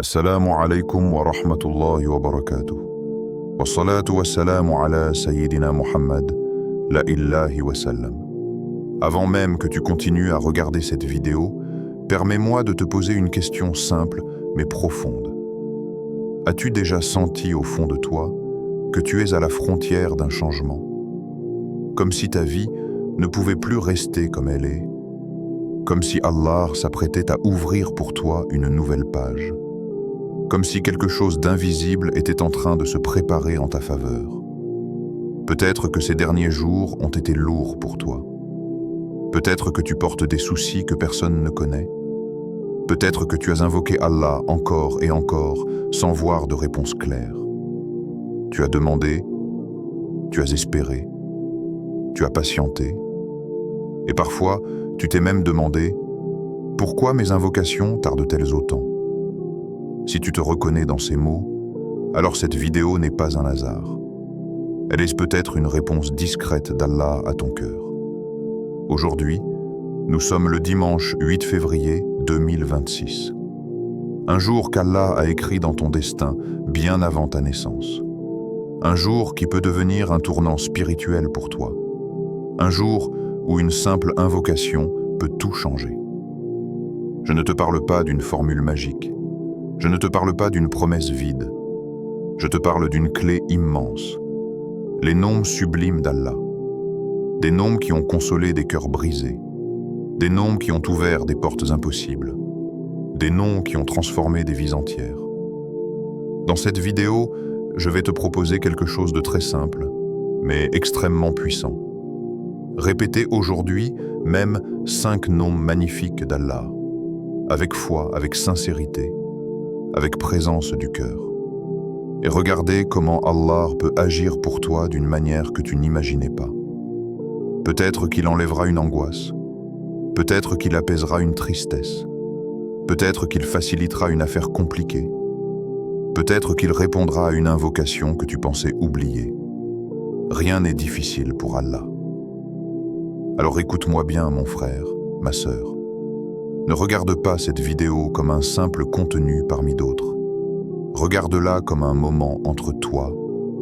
السلام عليكم ورحمة الله وبركاته والصلاة والسلام على سيدنا Muhammad la ilahi wa sallam. Avant même que tu continues à regarder cette vidéo, permets-moi de te poser une question simple mais profonde. As-tu déjà senti au fond de toi que tu es à la frontière d'un changement? Comme si ta vie ne pouvait plus rester comme elle est, comme si Allah s'apprêtait à ouvrir pour toi une nouvelle page, comme si quelque chose d'invisible était en train de se préparer en ta faveur. Peut-être que ces derniers jours ont été lourds pour toi. Peut-être que tu portes des soucis que personne ne connaît. Peut-être que tu as invoqué Allah encore et encore sans voir de réponse claire. Tu as demandé, tu as espéré, tu as patienté. Et parfois, tu t'es même demandé « Pourquoi mes invocations tardent-elles autant ?» Si tu te reconnais dans ces mots, alors cette vidéo n'est pas un hasard. Elle est peut-être une réponse discrète d'Allah à ton cœur. Aujourd'hui, nous sommes le dimanche 8 février 2026. Un jour qu'Allah a écrit dans ton destin bien avant ta naissance. Un jour qui peut devenir un tournant spirituel pour toi. Un jour où une simple invocation peut tout changer. Je ne te parle pas d'une formule magique. Je ne te parle pas d'une promesse vide. Je te parle d'une clé immense. Les noms sublimes d'Allah. Des noms qui ont consolé des cœurs brisés. Des noms qui ont ouvert des portes impossibles. Des noms qui ont transformé des vies entières. Dans cette vidéo, je vais te proposer quelque chose de très simple, mais extrêmement puissant. Répétez aujourd'hui même 5 noms magnifiques d'Allah, avec foi, avec sincérité, avec présence du cœur. Et regardez comment Allah peut agir pour toi d'une manière que tu n'imaginais pas. Peut-être qu'il enlèvera une angoisse, peut-être qu'il apaisera une tristesse, peut-être qu'il facilitera une affaire compliquée, peut-être qu'il répondra à une invocation que tu pensais oublier. Rien n'est difficile pour Allah. Alors écoute-moi bien, mon frère, ma sœur. Ne regarde pas cette vidéo comme un simple contenu parmi d'autres. Regarde-la comme un moment entre toi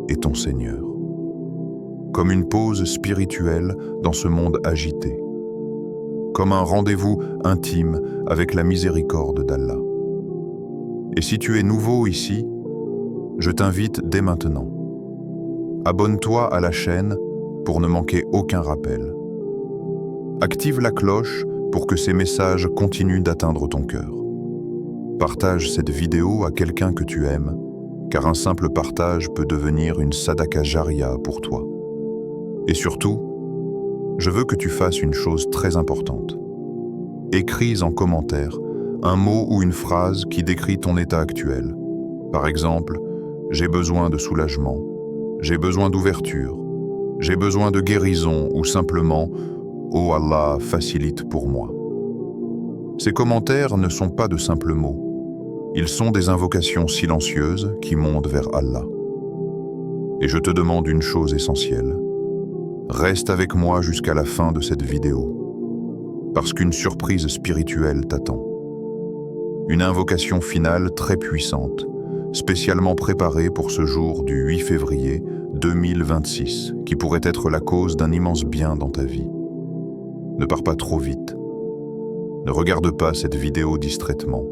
et ton Seigneur. Comme une pause spirituelle dans ce monde agité. Comme un rendez-vous intime avec la miséricorde d'Allah. Et si tu es nouveau ici, je t'invite dès maintenant. Abonne-toi à la chaîne pour ne manquer aucun rappel. Active la cloche pour que ces messages continuent d'atteindre ton cœur. Partage cette vidéo à quelqu'un que tu aimes, car un simple partage peut devenir une sadaka jaria pour toi. Et surtout, je veux que tu fasses une chose très importante. Écris en commentaire un mot ou une phrase qui décrit ton état actuel. Par exemple, j'ai besoin de soulagement, j'ai besoin d'ouverture, j'ai besoin de guérison ou simplement Oh Allah, facilite pour moi. Ces commentaires ne sont pas de simples mots. Ils sont des invocations silencieuses qui montent vers Allah. Et je te demande une chose essentielle. Reste avec moi jusqu'à la fin de cette vidéo. Parce qu'une surprise spirituelle t'attend. Une invocation finale très puissante, spécialement préparée pour ce jour du 8 février 2026, qui pourrait être la cause d'un immense bien dans ta vie. Ne pars pas trop vite. Ne regarde pas cette vidéo distraitement.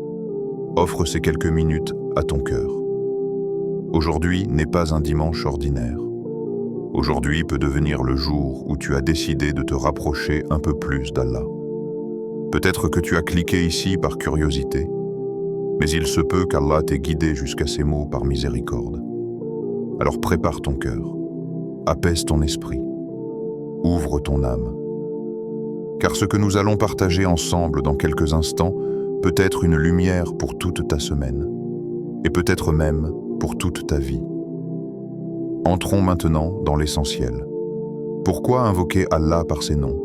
Offre ces quelques minutes à ton cœur. Aujourd'hui n'est pas un dimanche ordinaire. Aujourd'hui peut devenir le jour où tu as décidé de te rapprocher un peu plus d'Allah. Peut-être que tu as cliqué ici par curiosité, mais il se peut qu'Allah t'ait guidé jusqu'à ces mots par miséricorde. Alors prépare ton cœur, apaise ton esprit, ouvre ton âme. Car ce que nous allons partager ensemble dans quelques instants peut être une lumière pour toute ta semaine, et peut-être même pour toute ta vie. Entrons maintenant dans l'essentiel. Pourquoi invoquer Allah par ses noms?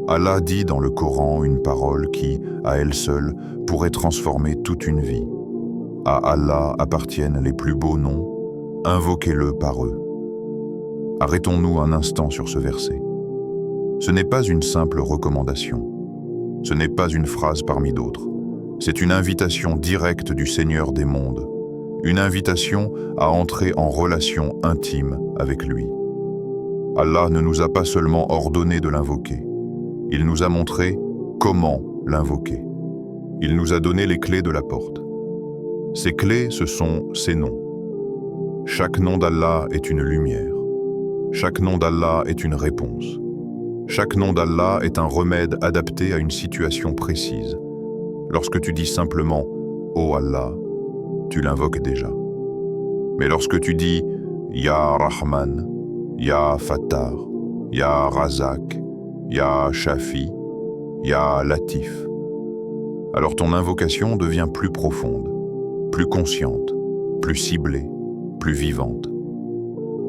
Allah dit dans le Coran une parole qui, à elle seule, pourrait transformer toute une vie. À Allah appartiennent les plus beaux noms, invoquez-le par eux. Arrêtons-nous un instant sur ce verset. Ce n'est pas une simple recommandation. Ce n'est pas une phrase parmi d'autres. C'est une invitation directe du Seigneur des mondes, une invitation à entrer en relation intime avec lui. Allah ne nous a pas seulement ordonné de l'invoquer, il nous a montré comment l'invoquer. Il nous a donné les clés de la porte. Ces clés, ce sont ses noms. Chaque nom d'Allah est une lumière. Chaque nom d'Allah est une réponse. Chaque nom d'Allah est un remède adapté à une situation précise. Lorsque tu dis simplement « Oh Allah », tu l'invoques déjà. Mais lorsque tu dis « Ya Rahman », « Ya Fattar »,« Ya Razak »,« Ya Shafi »,« Ya Latif », alors ton invocation devient plus profonde, plus consciente, plus ciblée, plus vivante.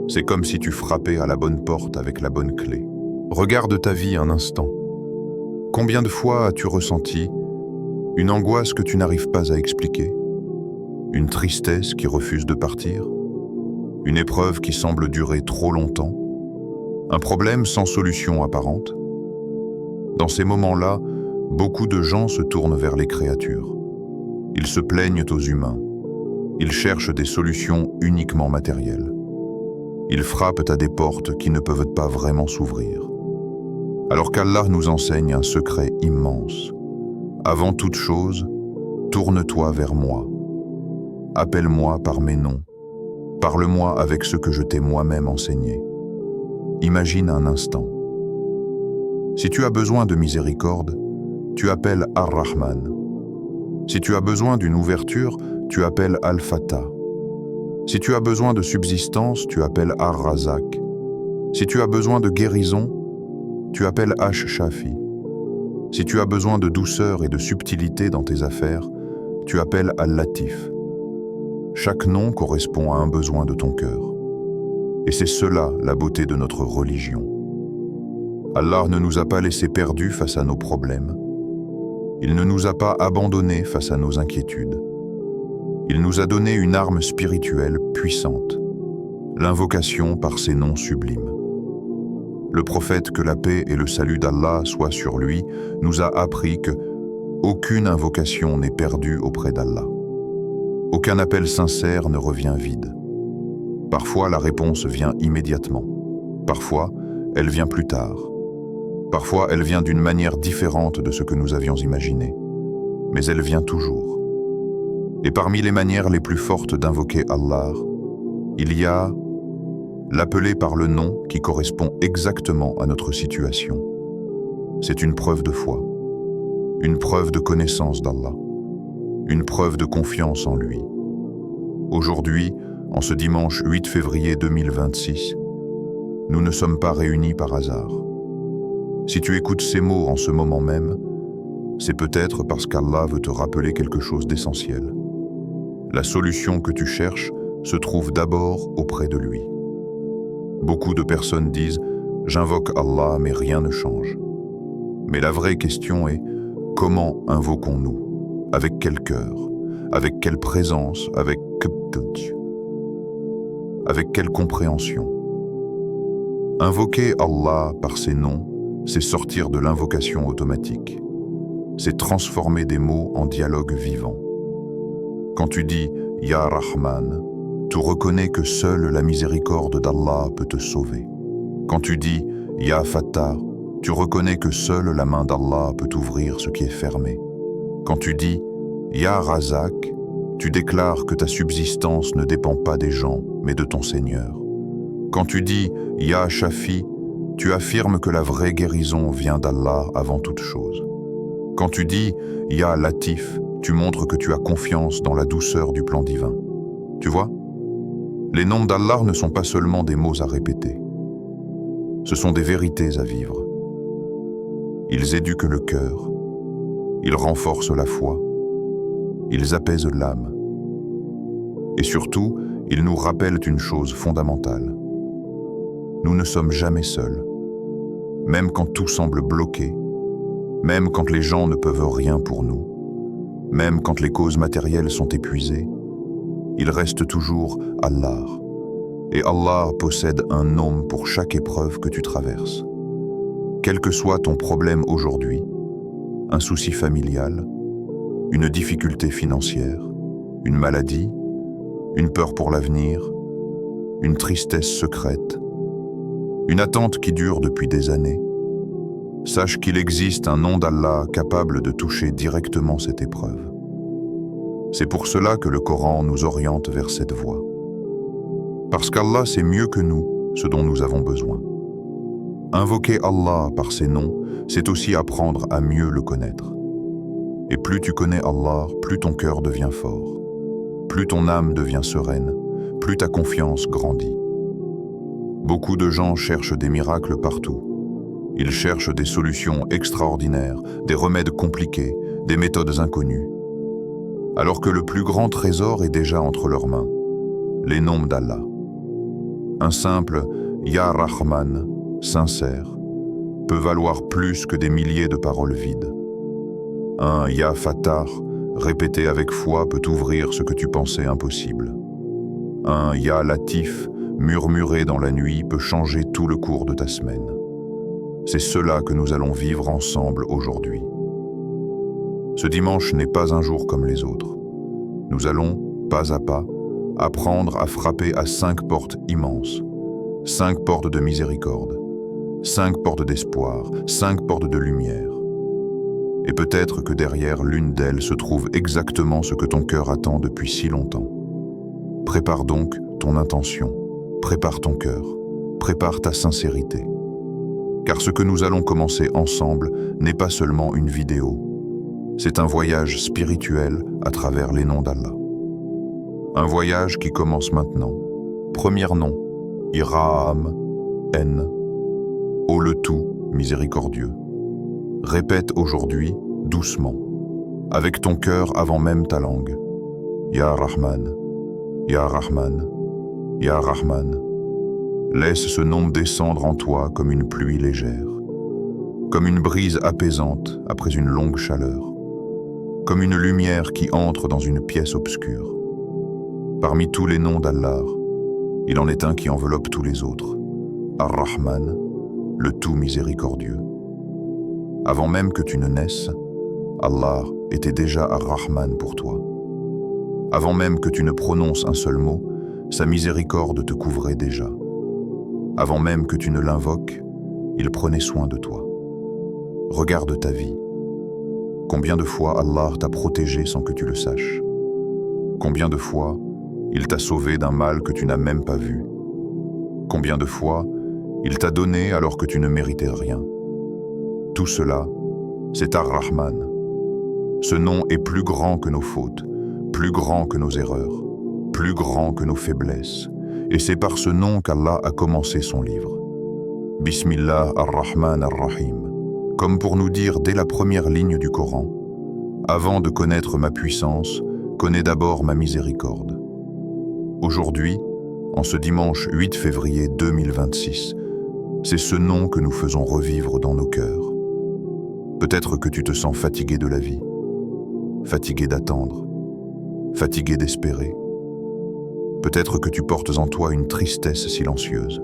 C'est comme si tu frappais à la bonne porte avec la bonne clé. Regarde ta vie un instant. Combien de fois as-tu ressenti une angoisse que tu n'arrives pas à expliquer, une tristesse qui refuse de partir, une épreuve qui semble durer trop longtemps, un problème sans solution apparente? Dans ces moments-là, beaucoup de gens se tournent vers les créatures. Ils se plaignent aux humains. Ils cherchent des solutions uniquement matérielles. Ils frappent à des portes qui ne peuvent pas vraiment s'ouvrir. Alors qu'Allah nous enseigne un secret immense. Avant toute chose, tourne-toi vers moi. Appelle-moi par mes noms. Parle-moi avec ce que je t'ai moi-même enseigné. Imagine un instant. Si tu as besoin de miséricorde, tu appelles Ar-Rahman. Si tu as besoin d'une ouverture, tu appelles Al-Fatah. Si tu as besoin de subsistance, tu appelles Ar-Razak. Si tu as besoin de guérison, tu appelles Ash-Shafi. Si tu as besoin de douceur et de subtilité dans tes affaires, tu appelles Al-Latif. Chaque nom correspond à un besoin de ton cœur. Et c'est cela la beauté de notre religion. Allah ne nous a pas laissés perdus face à nos problèmes. Il ne nous a pas abandonnés face à nos inquiétudes. Il nous a donné une arme spirituelle puissante, l'invocation par ses noms sublimes. Le prophète, que la paix et le salut d'Allah soient sur lui, nous a appris que aucune invocation n'est perdue auprès d'Allah. Aucun appel sincère ne revient vide. Parfois, la réponse vient immédiatement. Parfois, elle vient plus tard. Parfois, elle vient d'une manière différente de ce que nous avions imaginé. Mais elle vient toujours. Et parmi les manières les plus fortes d'invoquer Allah, il y a l'appeler par le nom qui correspond exactement à notre situation. C'est une preuve de foi, une preuve de connaissance d'Allah, une preuve de confiance en lui. Aujourd'hui, en ce dimanche 8 février 2026, nous ne sommes pas réunis par hasard. Si tu écoutes ces mots en ce moment même, c'est peut-être parce qu'Allah veut te rappeler quelque chose d'essentiel. La solution que tu cherches se trouve d'abord auprès de lui. Beaucoup de personnes disent « J'invoque Allah, mais rien ne change ». Mais la vraie question est « Comment invoquons-nous? Avec quel cœur? Avec quelle présence? Avec quelle compréhension? Invoquer Allah par ses noms, c'est sortir de l'invocation automatique. C'est transformer des mots en dialogue vivant. Quand tu dis « Ya Rahman », tu reconnais que seule la miséricorde d'Allah peut te sauver. Quand tu dis « Ya Fattar », tu reconnais que seule la main d'Allah peut ouvrir ce qui est fermé. Quand tu dis « Ya Razak », tu déclares que ta subsistance ne dépend pas des gens, mais de ton Seigneur. Quand tu dis « Ya Shafi », tu affirmes que la vraie guérison vient d'Allah avant toute chose. Quand tu dis « Ya Latif », tu montres que tu as confiance dans la douceur du plan divin. Tu vois? Les noms d'Allah ne sont pas seulement des mots à répéter. Ce sont des vérités à vivre. Ils éduquent le cœur. Ils renforcent la foi. Ils apaisent l'âme. Et surtout, ils nous rappellent une chose fondamentale. Nous ne sommes jamais seuls. Même quand tout semble bloqué, même quand les gens ne peuvent rien pour nous, même quand les causes matérielles sont épuisées, il reste toujours Allah. Et Allah possède un nom pour chaque épreuve que tu traverses. Quel que soit ton problème aujourd'hui, un souci familial, une difficulté financière, une maladie, une peur pour l'avenir, une tristesse secrète, une attente qui dure depuis des années, sache qu'il existe un nom d'Allah capable de toucher directement cette épreuve. C'est pour cela que le Coran nous oriente vers cette voie. Parce qu'Allah sait mieux que nous ce dont nous avons besoin. Invoquer Allah par ses noms, c'est aussi apprendre à mieux le connaître. Et plus tu connais Allah, plus ton cœur devient fort, plus ton âme devient sereine, plus ta confiance grandit. Beaucoup de gens cherchent des miracles partout. Ils cherchent des solutions extraordinaires, des remèdes compliqués, des méthodes inconnues. Alors que le plus grand trésor est déjà entre leurs mains, les noms d'Allah. Un simple « Ya Rahman » sincère peut valoir plus que des milliers de paroles vides. Un « Ya Fattar » répété avec foi peut ouvrir ce que tu pensais impossible. Un « Ya Latif » murmuré dans la nuit peut changer tout le cours de ta semaine. C'est cela que nous allons vivre ensemble aujourd'hui. Ce dimanche n'est pas un jour comme les autres. Nous allons, pas à pas, apprendre à frapper à 5 portes immenses, 5 portes de miséricorde, 5 portes d'espoir, 5 portes de lumière. Et peut-être que derrière l'une d'elles se trouve exactement ce que ton cœur attend depuis si longtemps. Prépare donc ton intention, prépare ton cœur, prépare ta sincérité. Car ce que nous allons commencer ensemble n'est pas seulement une vidéo, c'est un voyage spirituel à travers les noms d'Allah. Un voyage qui commence maintenant. Premier nom, Iraham, N. Ô le tout miséricordieux. Répète aujourd'hui, doucement, avec ton cœur avant même ta langue. Ya Rahman, Ya Rahman, Ya Rahman. Laisse ce nom descendre en toi comme une pluie légère, comme une brise apaisante après une longue chaleur, comme une lumière qui entre dans une pièce obscure. Parmi tous les noms d'Allah, il en est un qui enveloppe tous les autres, Ar-Rahman, le tout miséricordieux. Avant même que tu ne naisses, Allah était déjà Ar-Rahman pour toi. Avant même que tu ne prononces un seul mot, sa miséricorde te couvrait déjà. Avant même que tu ne l'invoques, il prenait soin de toi. Regarde ta vie. Combien de fois Allah t'a protégé sans que tu le saches? Combien de fois il t'a sauvé d'un mal que tu n'as même pas vu? Combien de fois il t'a donné alors que tu ne méritais rien? Tout cela, c'est Ar-Rahman. Ce nom est plus grand que nos fautes, plus grand que nos erreurs, plus grand que nos faiblesses. Et c'est par ce nom qu'Allah a commencé son livre. Bismillah ar-Rahman ar-Rahim. Comme pour nous dire dès la première ligne du Coran, avant de connaître ma puissance, connais d'abord ma miséricorde. Aujourd'hui, en ce dimanche 8 février 2026, c'est ce nom que nous faisons revivre dans nos cœurs. Peut-être que tu te sens fatigué de la vie, fatigué d'attendre, fatigué d'espérer. Peut-être que tu portes en toi une tristesse silencieuse,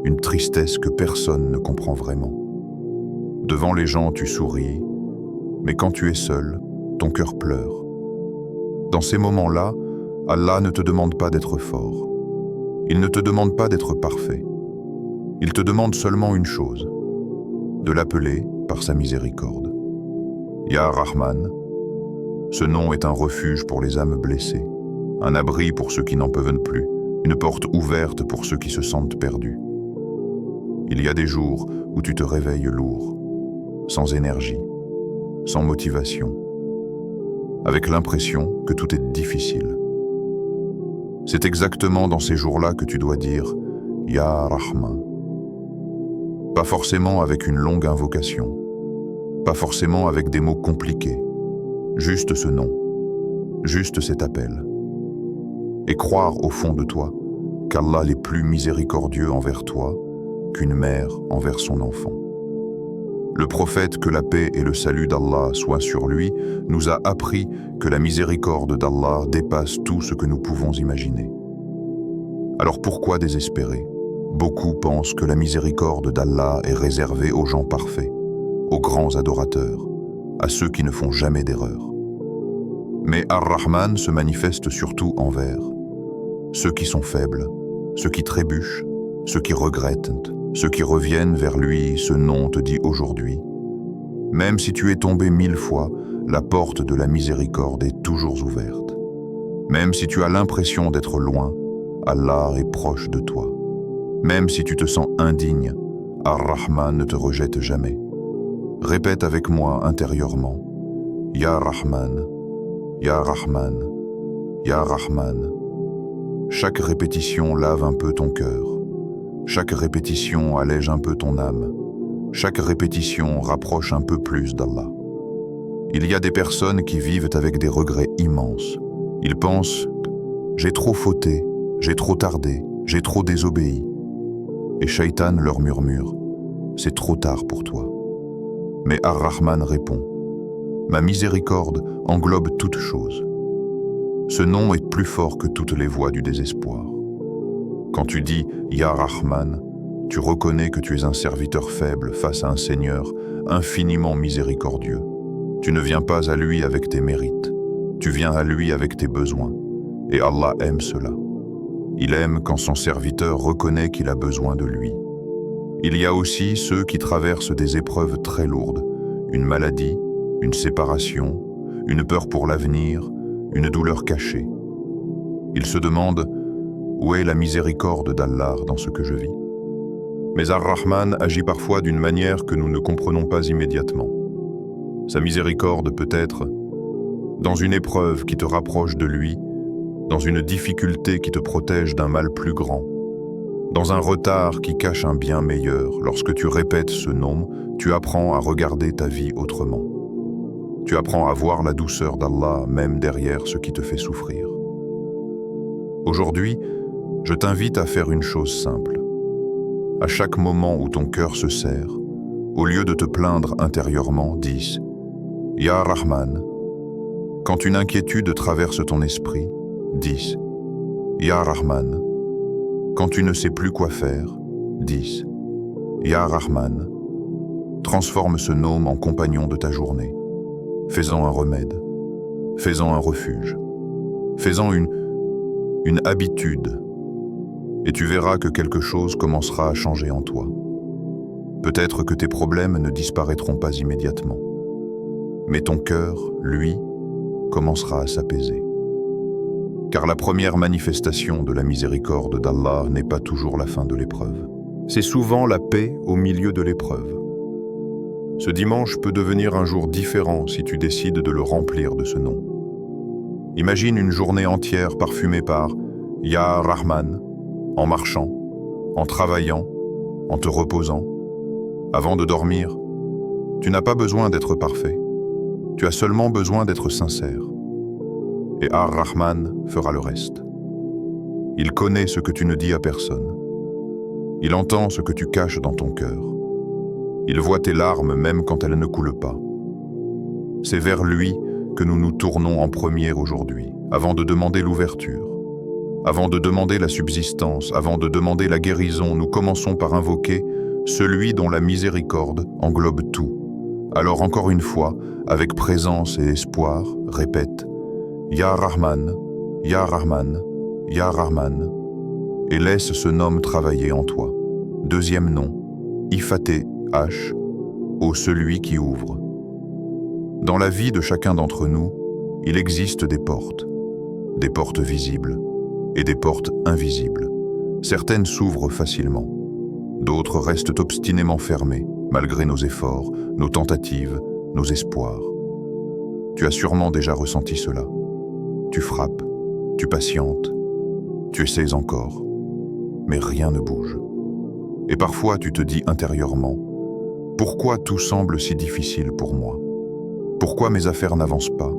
une tristesse que personne ne comprend vraiment. Devant les gens, tu souris, mais quand tu es seul, ton cœur pleure. Dans ces moments-là, Allah ne te demande pas d'être fort. Il ne te demande pas d'être parfait. Il te demande seulement une chose, de l'appeler par sa miséricorde. Ya Rahman, ce nom est un refuge pour les âmes blessées, un abri pour ceux qui n'en peuvent plus, une porte ouverte pour ceux qui se sentent perdus. Il y a des jours où tu te réveilles lourd, sans énergie, sans motivation, avec l'impression que tout est difficile. C'est exactement dans ces jours-là que tu dois dire « Ya Rahman ». Pas forcément avec une longue invocation, pas forcément avec des mots compliqués, juste ce nom, juste cet appel. Et croire au fond de toi qu'Allah est plus miséricordieux envers toi qu'une mère envers son enfant. Le prophète, que la paix et le salut d'Allah soient sur lui, nous a appris que la miséricorde d'Allah dépasse tout ce que nous pouvons imaginer. Alors pourquoi désespérer? Beaucoup pensent que la miséricorde d'Allah est réservée aux gens parfaits, aux grands adorateurs, à ceux qui ne font jamais d'erreur. Mais Ar-Rahman se manifeste surtout envers ceux qui sont faibles, ceux qui trébuchent, ceux qui regrettent, ceux qui reviennent vers lui. Ce nom te dit aujourd'hui: même si tu es tombé 1000 fois, la porte de la miséricorde est toujours ouverte. Même si tu as l'impression d'être loin, Allah est proche de toi. Même si tu te sens indigne, Ar-Rahman ne te rejette jamais. Répète avec moi intérieurement: Ya Rahman, Ya Rahman, Ya Rahman. Chaque répétition lave un peu ton cœur. Chaque répétition allège un peu ton âme. Chaque répétition rapproche un peu plus d'Allah. Il y a des personnes qui vivent avec des regrets immenses. Ils pensent: j'ai trop fauté, j'ai trop tardé, j'ai trop désobéi. Et Shaitan leur murmure: c'est trop tard pour toi. Mais Ar-Rahman répond: ma miséricorde englobe toutes choses. Ce nom est plus fort que toutes les voix du désespoir. Quand tu dis Ya Rahman, tu reconnais que tu es un serviteur faible face à un Seigneur infiniment miséricordieux. Tu ne viens pas à lui avec tes mérites, tu viens à lui avec tes besoins. Et Allah aime cela. Il aime quand son serviteur reconnaît qu'il a besoin de lui. Il y a aussi ceux qui traversent des épreuves très lourdes, une maladie, une séparation, une peur pour l'avenir, une douleur cachée. Ils se demandent: où est la miséricorde d'Allah dans ce que je vis? Mais Ar-Rahman agit parfois d'une manière que nous ne comprenons pas immédiatement. Sa miséricorde peut être dans une épreuve qui te rapproche de lui, dans une difficulté qui te protège d'un mal plus grand, dans un retard qui cache un bien meilleur. Lorsque tu répètes ce nom, tu apprends à regarder ta vie autrement. Tu apprends à voir la douceur d'Allah même derrière ce qui te fait souffrir. Aujourd'hui, je t'invite à faire une chose simple. À chaque moment où ton cœur se serre, au lieu de te plaindre intérieurement, dis Ya Rahman. Quand une inquiétude traverse ton esprit, dis Ya Rahman. Quand tu ne sais plus quoi faire, dis Ya Rahman. Transforme ce nom en compagnon de ta journée. Fais-en un remède. Fais-en un refuge. Fais-en une habitude. Et tu verras que quelque chose commencera à changer en toi. Peut-être que tes problèmes ne disparaîtront pas immédiatement. Mais ton cœur, lui, commencera à s'apaiser. Car la première manifestation de la miséricorde d'Allah n'est pas toujours la fin de l'épreuve. C'est souvent la paix au milieu de l'épreuve. Ce dimanche peut devenir un jour différent si tu décides de le remplir de ce nom. Imagine une journée entière parfumée par Ya Rahman, en marchant, en travaillant, en te reposant. Avant de dormir, tu n'as pas besoin d'être parfait. Tu as seulement besoin d'être sincère. Et Ar-Rahman fera le reste. Il connaît ce que tu ne dis à personne. Il entend ce que tu caches dans ton cœur. Il voit tes larmes même quand elles ne coulent pas. C'est vers lui que nous nous tournons en premier aujourd'hui, avant de demander l'ouverture. Avant de demander la subsistance, avant de demander la guérison, nous commençons par invoquer celui dont la miséricorde englobe tout. Alors encore une fois, avec présence et espoir, répète Ya Rahman, Ya Rahman, Ya Rahman, et laisse ce nom travailler en toi. Deuxième nom, Ifaté H, ô celui qui ouvre. Dans la vie de chacun d'entre nous, il existe des portes visibles et des portes invisibles. Certaines s'ouvrent facilement, d'autres restent obstinément fermées, malgré nos efforts, nos tentatives, nos espoirs. Tu as sûrement déjà ressenti cela. Tu frappes, tu patientes, tu essaies encore, mais rien ne bouge. Et parfois tu te dis intérieurement: pourquoi tout semble si difficile pour moi? Pourquoi mes affaires n'avancent pas?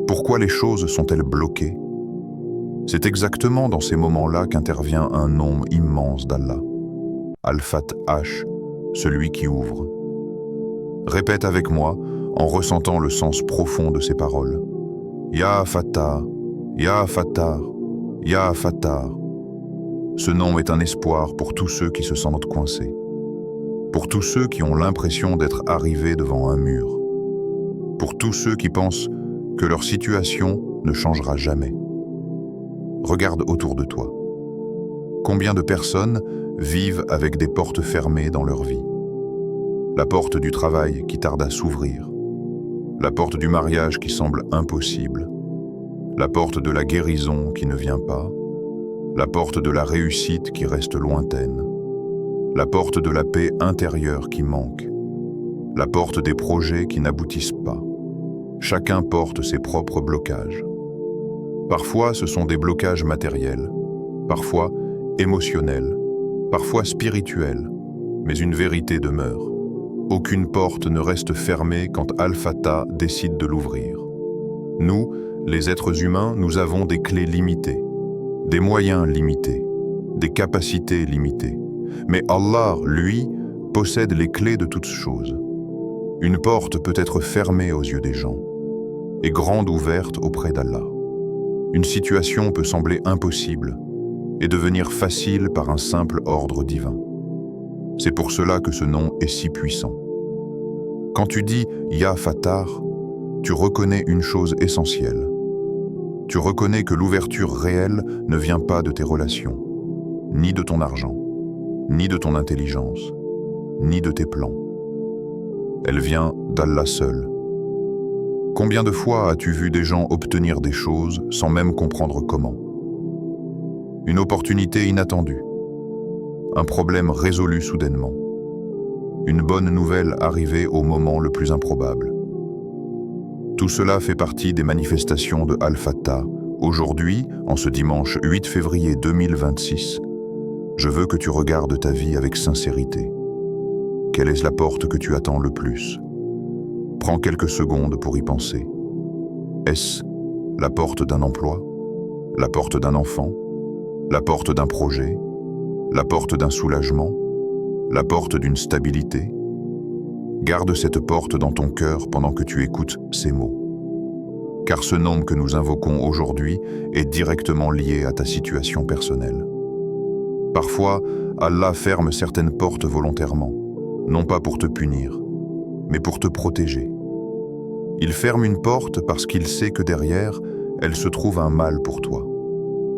Pourquoi les choses sont-elles bloquées? C'est exactement dans ces moments-là qu'intervient un nom immense d'Allah. Al-Fat H, celui qui ouvre. Répète avec moi en ressentant le sens profond de ces paroles. Ya Fattar, Ya Fattar, Ya Fattar. Ce nom est un espoir pour tous ceux qui se sentent coincés. Pour tous ceux qui ont l'impression d'être arrivés devant un mur. Pour tous ceux qui pensent que leur situation ne changera jamais. Regarde autour de toi. Combien de personnes vivent avec des portes fermées dans leur vie? La porte du travail qui tarde à s'ouvrir, la porte du mariage qui semble impossible, la porte de la guérison qui ne vient pas, la porte de la réussite qui reste lointaine, la porte de la paix intérieure qui manque, la porte des projets qui n'aboutissent pas. Chacun porte ses propres blocages. Parfois, ce sont des blocages matériels, parfois émotionnels, parfois spirituels, mais une vérité demeure. Aucune porte ne reste fermée quand Al-Fatah décide de l'ouvrir. Nous, les êtres humains, nous avons des clés limitées, des moyens limités, des capacités limitées. Mais Allah, lui, possède les clés de toutes choses. Une porte peut être fermée aux yeux des gens et grande ouverte auprès d'Allah. Une situation peut sembler impossible et devenir facile par un simple ordre divin. C'est pour cela que ce nom est si puissant. Quand tu dis « Ya Fattar », tu reconnais une chose essentielle. Tu reconnais que l'ouverture réelle ne vient pas de tes relations, ni de ton argent, ni de ton intelligence, ni de tes plans. Elle vient d'Allah seul. Combien de fois as-tu vu des gens obtenir des choses sans même comprendre comment? Une opportunité inattendue, un problème résolu soudainement, une bonne nouvelle arrivée au moment le plus improbable. Tout cela fait partie des manifestations de Al-Fatah. Aujourd'hui, en ce dimanche 8 février 2026, je veux que tu regardes ta vie avec sincérité. Quelle est la porte que tu attends le plus? Prends quelques secondes pour y penser. Est-ce la porte d'un emploi? La porte d'un enfant? La porte d'un projet? La porte d'un soulagement? La porte d'une stabilité? Garde cette porte dans ton cœur pendant que tu écoutes ces mots. Car ce nom que nous invoquons aujourd'hui est directement lié à ta situation personnelle. Parfois, Allah ferme certaines portes volontairement, non pas pour te punir, mais pour te protéger. Il ferme une porte parce qu'il sait que derrière, elle se trouve un mal pour toi.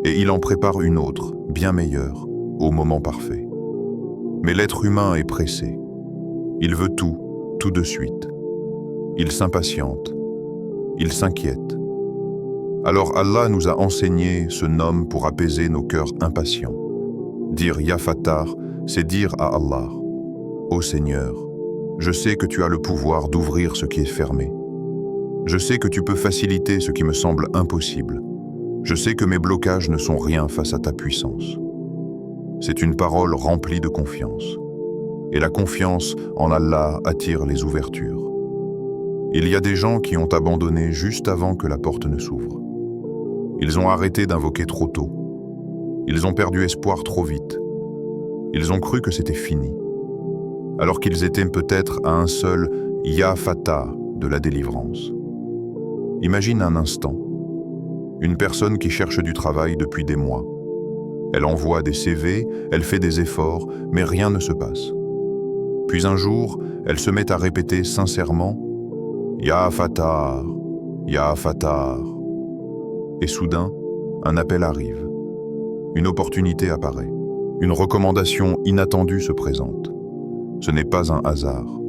Et il en prépare une autre, bien meilleure, au moment parfait. Mais l'être humain est pressé. Il veut tout de suite. Il s'impatiente. Il s'inquiète. Alors Allah nous a enseigné ce nom pour apaiser nos cœurs impatients. Dire Ya Fattar, c'est dire à Allah: Ô Seigneur, je sais que tu as le pouvoir d'ouvrir ce qui est fermé. Je sais que tu peux faciliter ce qui me semble impossible. Je sais que mes blocages ne sont rien face à ta puissance. C'est une parole remplie de confiance. Et la confiance en Allah attire les ouvertures. Il y a des gens qui ont abandonné juste avant que la porte ne s'ouvre. Ils ont arrêté d'invoquer trop tôt. Ils ont perdu espoir trop vite. Ils ont cru que c'était fini, alors qu'ils étaient peut-être à un seul Ya Fatah de la délivrance. Imagine un instant, une personne qui cherche du travail depuis des mois. Elle envoie des CV, elle fait des efforts, mais rien ne se passe. Puis un jour, elle se met à répéter sincèrement « Ya Fattar, Ya Fattar ». Et soudain, un appel arrive. Une opportunité apparaît. Une recommandation inattendue se présente. Ce n'est pas un hasard,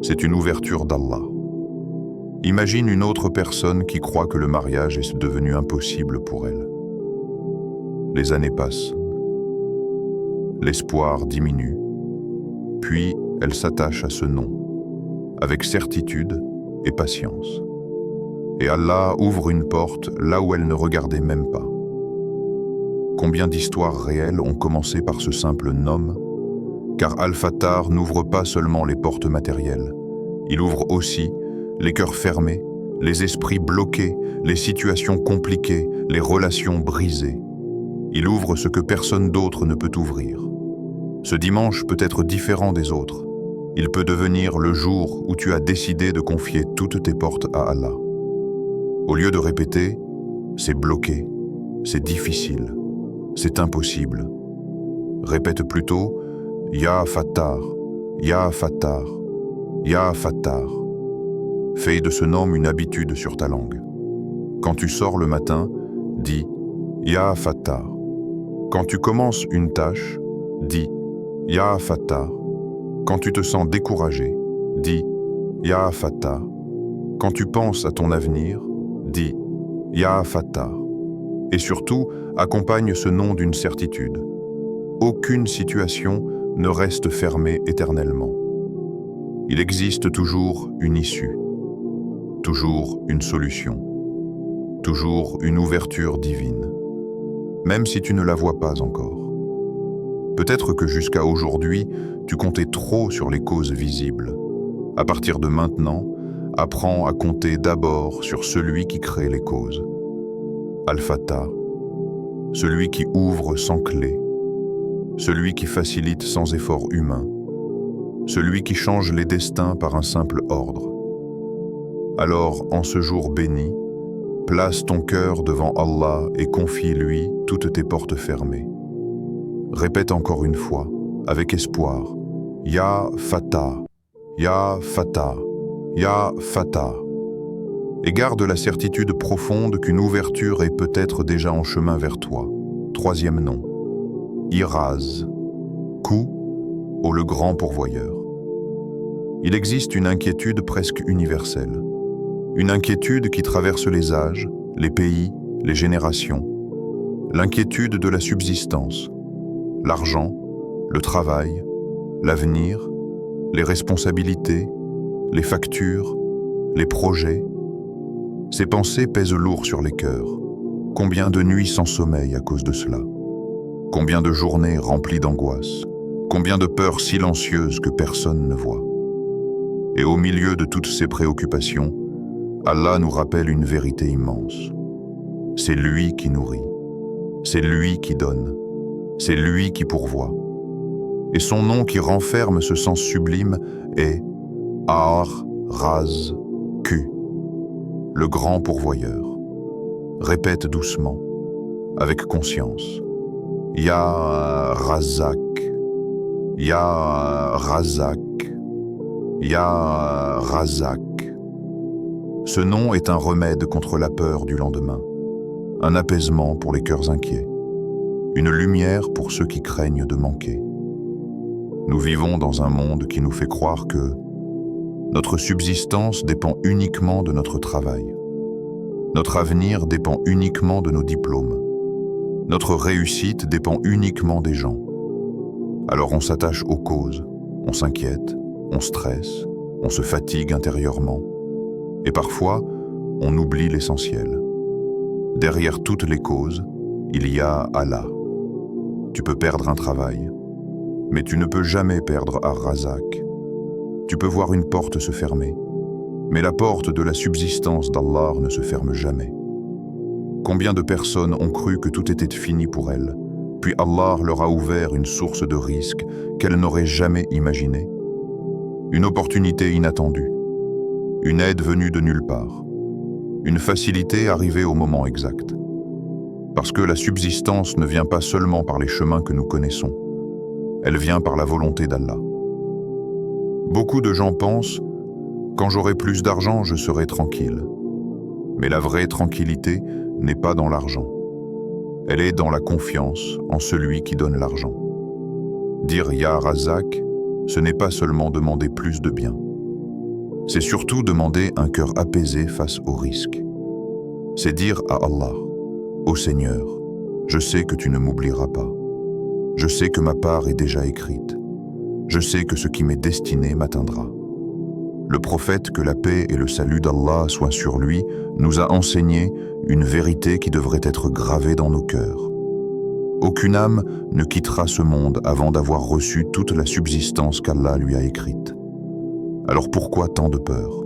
c'est une ouverture d'Allah. Imagine une autre personne qui croit que le mariage est devenu impossible pour elle. Les années passent. L'espoir diminue. Puis, elle s'attache à ce nom, avec certitude et patience. Et Allah ouvre une porte là où elle ne regardait même pas. Combien d'histoires réelles ont commencé par ce simple nom? Car Al-Fattar n'ouvre pas seulement les portes matérielles, il ouvre aussi les cœurs fermés, les esprits bloqués, les situations compliquées, les relations brisées. Il ouvre ce que personne d'autre ne peut ouvrir. Ce dimanche peut être différent des autres. Il peut devenir le jour où tu as décidé de confier toutes tes portes à Allah. Au lieu de répéter « c'est bloqué, c'est difficile, c'est impossible », répète plutôt « Ya Fattar, Ya Fattar, Ya Fattar ». Fais de ce nom une habitude sur ta langue. Quand tu sors le matin, dis « Ya Fattar ». Quand tu commences une tâche, dis « Ya Fattar ». Quand tu te sens découragé, dis « Ya Fattar ». Quand tu penses à ton avenir, dis « Ya Fattar ». Et surtout, accompagne ce nom d'une certitude. Aucune situation ne reste fermée éternellement. Il existe toujours une issue, toujours une solution, toujours une ouverture divine, même si tu ne la vois pas encore. Peut-être que jusqu'à aujourd'hui, tu comptais trop sur les causes visibles. À partir de maintenant, apprends à compter d'abord sur celui qui crée les causes. Al-Fattar, celui qui ouvre sans clé, celui qui facilite sans effort humain, celui qui change les destins par un simple ordre. Alors, en ce jour béni, place ton cœur devant Allah et confie-lui toutes tes portes fermées. Répète encore une fois, avec espoir, « Ya Fattar, Ya Fattar, Ya Fattar ». Et garde la certitude profonde qu'une ouverture est peut-être déjà en chemin vers toi. Troisième nom, Iraz, Coup, ô le grand pourvoyeur. Il existe une inquiétude presque universelle. Une inquiétude qui traverse les âges, les pays, les générations. L'inquiétude de la subsistance, l'argent, le travail, l'avenir, les responsabilités, les factures, les projets. Ces pensées pèsent lourd sur les cœurs. Combien de nuits sans sommeil à cause de cela? Combien de journées remplies d'angoisse? Combien de peurs silencieuses que personne ne voit? Et au milieu de toutes ces préoccupations, Allah nous rappelle une vérité immense. C'est lui qui nourrit, c'est lui qui donne, c'est lui qui pourvoit. Et son nom qui renferme ce sens sublime est Ar-Raz-Ku, le grand pourvoyeur. Répète doucement, avec conscience. Ya Razak, Ya Razak, Ya Razak. Ce nom est un remède contre la peur du lendemain, un apaisement pour les cœurs inquiets, une lumière pour ceux qui craignent de manquer. Nous vivons dans un monde qui nous fait croire que notre subsistance dépend uniquement de notre travail. Notre avenir dépend uniquement de nos diplômes. Notre réussite dépend uniquement des gens. Alors on s'attache aux causes, on s'inquiète, on stresse, on se fatigue intérieurement. Et parfois, on oublie l'essentiel. Derrière toutes les causes, il y a Allah. Tu peux perdre un travail, mais tu ne peux jamais perdre Ar-Razak. Tu peux voir une porte se fermer, mais la porte de la subsistance d'Allah ne se ferme jamais. Combien de personnes ont cru que tout était fini pour elles, puis Allah leur a ouvert une source de risque qu'elles n'auraient jamais imaginée? Une opportunité inattendue, une aide venue de nulle part, une facilité arrivée au moment exact. Parce que la subsistance ne vient pas seulement par les chemins que nous connaissons, elle vient par la volonté d'Allah. Beaucoup de gens pensent « quand j'aurai plus d'argent, je serai tranquille ». Mais la vraie tranquillité n'est pas dans l'argent. Elle est dans la confiance en celui qui donne l'argent. Dire « Ya Razak », ce n'est pas seulement demander plus de biens. C'est surtout demander un cœur apaisé face au risque. C'est dire à Allah « Ô Seigneur, je sais que tu ne m'oublieras pas. Je sais que ma part est déjà écrite. Je sais que ce qui m'est destiné m'atteindra. » Le prophète, que la paix et le salut d'Allah soient sur lui, nous a enseigné une vérité qui devrait être gravée dans nos cœurs. Aucune âme ne quittera ce monde avant d'avoir reçu toute la subsistance qu'Allah lui a écrite. Alors pourquoi tant de peur?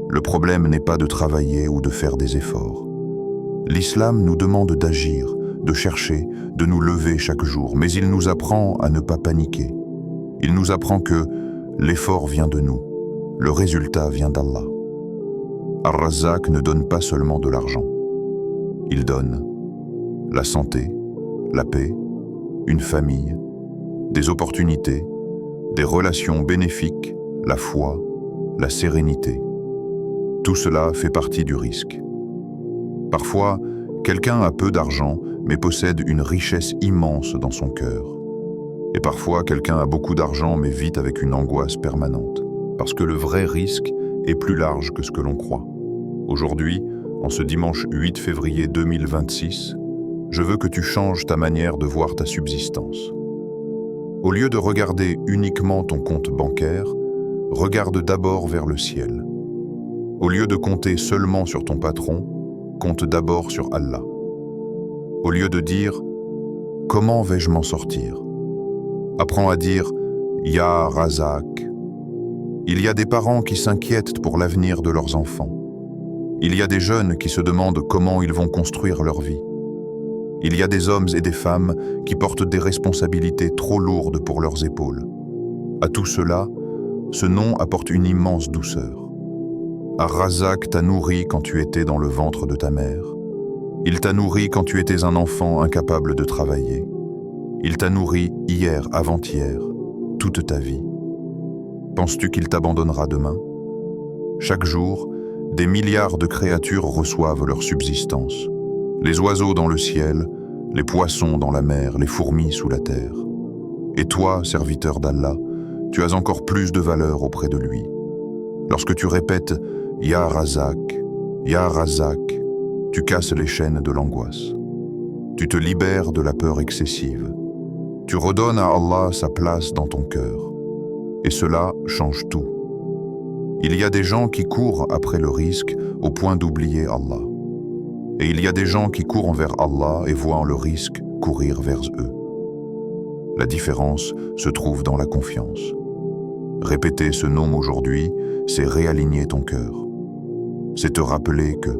Le problème n'est pas de travailler ou de faire des efforts. L'islam nous demande d'agir, de chercher, de nous lever chaque jour, mais il nous apprend à ne pas paniquer. Il nous apprend que l'effort vient de nous, le résultat vient d'Allah. Ar-Razak ne donne pas seulement de l'argent. Il donne la santé, la paix, une famille, des opportunités, des relations bénéfiques, la foi, la sérénité. Tout cela fait partie du risque. Parfois, quelqu'un a peu d'argent, mais possède une richesse immense dans son cœur. Et parfois, quelqu'un a beaucoup d'argent, mais vit avec une angoisse permanente. Parce que le vrai risque est plus large que ce que l'on croit. Aujourd'hui, en ce dimanche 8 février 2026, je veux que tu changes ta manière de voir ta subsistance. Au lieu de regarder uniquement ton compte bancaire, regarde d'abord vers le ciel. Au lieu de compter seulement sur ton patron, compte d'abord sur Allah. Au lieu de dire « Comment vais-je m'en sortir ?» apprends à dire « Ya Razak ». Il y a des parents qui s'inquiètent pour l'avenir de leurs enfants. Il y a des jeunes qui se demandent comment ils vont construire leur vie. Il y a des hommes et des femmes qui portent des responsabilités trop lourdes pour leurs épaules. À tout cela, ce nom apporte une immense douceur. Ar-Razak t'a nourri quand tu étais dans le ventre de ta mère. Il t'a nourri quand tu étais un enfant incapable de travailler. Il t'a nourri hier, avant-hier, toute ta vie. Penses-tu qu'il t'abandonnera demain? Chaque jour, des milliards de créatures reçoivent leur subsistance. Les oiseaux dans le ciel, les poissons dans la mer, les fourmis sous la terre. Et toi, serviteur d'Allah, tu as encore plus de valeur auprès de lui. Lorsque tu répètes « Ya Razak, Ya Razak », tu casses les chaînes de l'angoisse. Tu te libères de la peur excessive. Tu redonnes à Allah sa place dans ton cœur. Et cela change tout. Il y a des gens qui courent après le risque au point d'oublier Allah. Et il y a des gens qui courent vers Allah et voient le risque courir vers eux. La différence se trouve dans la confiance. Répéter ce nom aujourd'hui, c'est réaligner ton cœur. C'est te rappeler que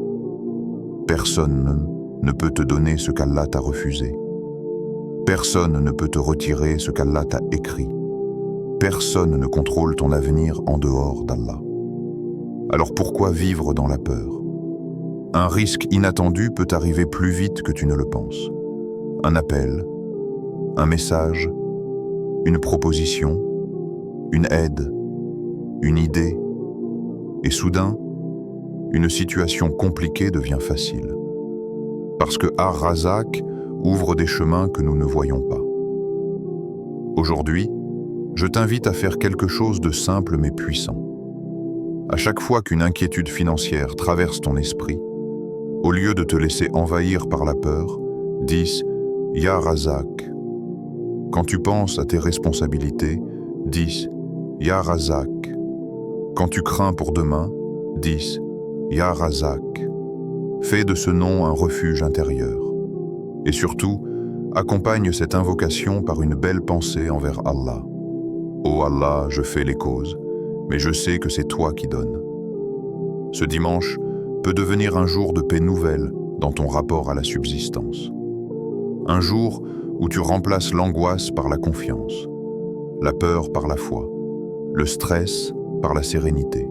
personne ne peut te donner ce qu'Allah t'a refusé. Personne ne peut te retirer ce qu'Allah t'a écrit. Personne ne contrôle ton avenir en dehors d'Allah. Alors pourquoi vivre dans la peur? Un risque inattendu peut arriver plus vite que tu ne le penses. Un appel, un message, une proposition, une aide, une idée, et soudain, une situation compliquée devient facile. Parce que Ar-Razak ouvre des chemins que nous ne voyons pas. Aujourd'hui, je t'invite à faire quelque chose de simple mais puissant. À chaque fois qu'une inquiétude financière traverse ton esprit, au lieu de te laisser envahir par la peur, dis « Ya Razak ». Quand tu penses à tes responsabilités, dis « Ya Razak ». Quand tu crains pour demain, dis « Ya Razak ». Fais de ce nom un refuge intérieur. Et surtout, accompagne cette invocation par une belle pensée envers Allah. Ô Allah, je fais les causes, mais je sais que c'est toi qui donnes. Ce dimanche peut devenir un jour de paix nouvelle dans ton rapport à la subsistance. Un jour où tu remplaces l'angoisse par la confiance, la peur par la foi, le stress par la sérénité.